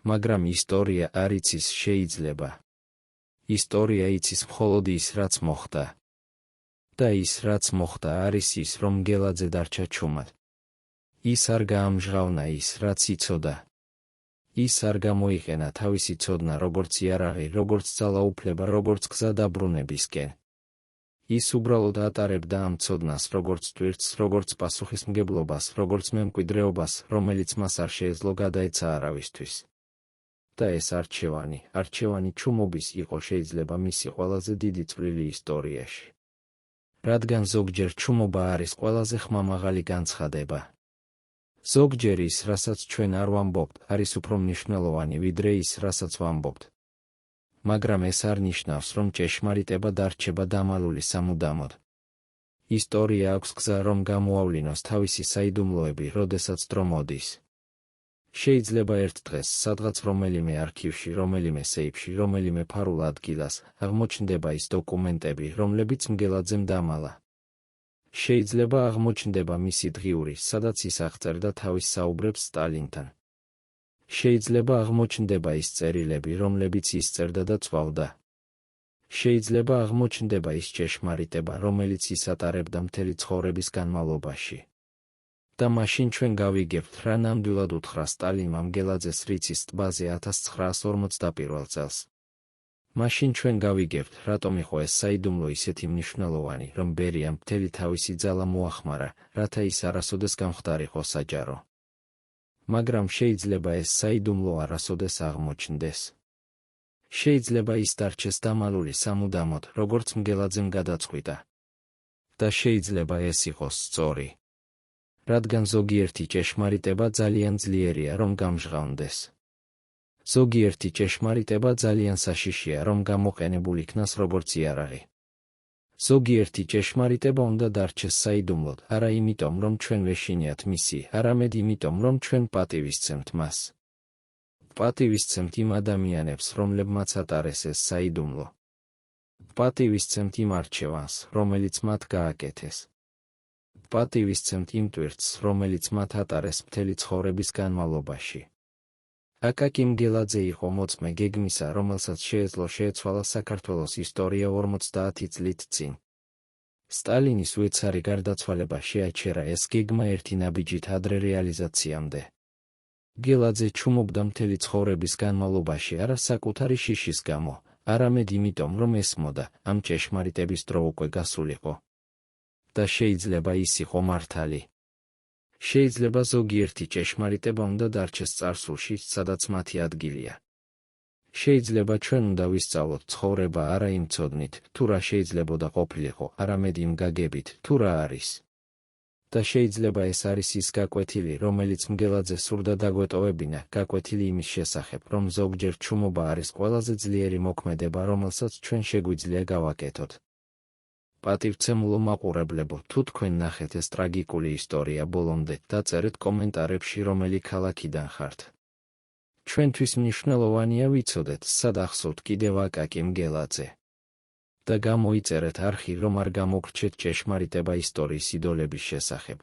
მაგრამ ისტორია არ იცის შეიძლება. ისტორია იცის მხოლოდ ის, რაც მოხდა. და ის, რაც მოხდა, არის ის, რომ მგელაძე დარჩა ჩუმად. ის არ გაამჟღავნა ის, რაც იცოდა. ის არ გამოიყენა თავისი ცოდნა, როგორც იარაღი, როგორც ძალაუფლება, როგორც გზა დაბრუნებისკენ. ის უბრალოდ ატარებდა ამ ცოდნას, როგორც ტვირთს, როგორც პასუხისმგებლობას, როგორც მემკვიდრეობას, რომელიც მას არ შეეძლო გადაეცა არავისთვის. და ეს არჩევანი ჩუმობის იყო შეიძლება მისი ყველაზე დიდი წვლილი ისტორიაში. რადგან ზოგჯერ ჩუმობა არის ყველაზე ხმამაღალი განცხადება. ზოგჯერ ის, რასაც ჩვენ არ ვამბობთ, არის უფრო მნიშვნელოვანი, ვიდრე ის, რასაც ვამბობთ. მაგრამ ეს არ ნიშნავს, რომ ჭეშმარიტება დარჩება დამალული სამუდამოდ. ისტორია აქვს გზა, რომ გამოავლინოს თავისი საიდუმლოები, როდესაც დრო მოდის. შეიძლება ერთ დღეს, სადღაც რომელიმე არქივში, რომელიმე სეიფში, რომელიმე ფარულ ადგილას, აღმოჩნდება ის დოკუმენტები, რომლებიც მგელაძემ დამალა. შეიძლება აღმოჩნდება მისი დღიური, სადაც ის აღწერდა თავის საუბრებს სტალინთან. შეიძლება აღმოჩნდება ის წერილები, რომლებიც ის წერდა და წვავდა. შეიძლება აღმოჩნდება ის ჭეშმარიტება, რომელიც ის ატარებდა მთელი ცხოვრების განმავლობაში. და მაშინ ჩვენ გავიგებთ, რა ნამდვილად უთხრა სტალინმა მგელაძეს რიცის ტბაზე 1941 წელს. მაშინ ჩვენ გავიგებთ, რატომ იყო ეს საიდუმლო ისეთი მნიშვნელოვანი, რომ ბერიამ მთელი თავისი ძალა მოახმარა, რათა ის არასოდეს გამხდარიყო საჯარო. მაგრამ შეიძლება ეს საიდუმლო არასოდეს აღმოჩნდეს. შეიძლება ის დარჩეს დამალული სამუდამოდ, როგორც მგელაძემ გადაწყვიტა. და შეიძლება ეს იყოს სწორი. რადგან ზოგიერთი ჭეშმარიტება ძალიან ძლიერია, რომ გამჟღავნდეს. ზოგიერთი ჭეშმარიტება ძალიან საშიშია, რომ გამოყენებულ იქნას როგორც იარაღი. ზოგიერთი ჭეშმარიტება უნდა დარჩეს საიდუმლოდ, არა იმიტომ, რომ ჩვენ ვეშინიათ მისი, არამედ იმიტომ, რომ ჩვენ პატივისცემთ მას. პატივისცემთ იმ ადამიანებს, რომლებმაც ატარეს ეს საიდუმლო. პატივისცემთ იმ არჩევანს, რომელიც მათ გააკეთეს. პატივისცემთ იმ ტვირთს, რომელიც მათ ატარეს მთელი ცხოვრების განმავლობაში. აკაკი მგელაძე იყო მოწმე გეგმისა, რომელსაც შეეძლო შეეცვალა საქართველოს ისტორია 50 წლით წინ. სტალინის უეცარი გარდაცვალება შეაჩერა ეს გეგმა ერთი ნაბიჯით ადრე რეალიზაციამდე. მგელაძე ჩუმობდა მთელი ცხოვრების განმავლობაში არა საკუთარი შიშის გამო, არამედ იმიტომ, რომ ესმოდა, ამ ჭეშმარიტების დრო უკვე გასულიყო. და შეიძლება ის იყო მართალი. შეიძლება ზოგიერთი ჭეშმარიტება უნდა დარჩეს წარსულში, სადაც მათი ადგილია. შეიძლება ჩვენ უნდა ვისწავლოთ ცხოვრება არა იმ ცოდნით, თუ რა შეიძლებოდა ყოფილიყო, არამედ იმ გაგებით, თუ რა არის. და შეიძლება ეს არის ის გაკვეთილი, რომელიც მგელაძე სურდა დაგვეტოვებინა, გაკვეთილი იმის შესახებ, რომ ზოგჯერ ჩუმობა არის ყველაზე ძლიერი მოქმედება, რომელსაც ჩვენ შეგვიძლია გავაკეთოთ. პატივცემულო მაყურებლებო, თუ თქვენ ნახეთ ეს ტრაგიკული ისტორია ბოლომდე, დაწერეთ კომენტარებში, რომელი ქალაქიდან ხართ. ჩვენთვის მნიშვნელოვანია ვიცოდეთ, სად ახსოვთ კიდევ აკაკი მგელაძე. და გამოიწერეთ არხი, რომ არ გამოგრჩეთ ჭეშმარიტება ისტორიის იდოლების შესახებ.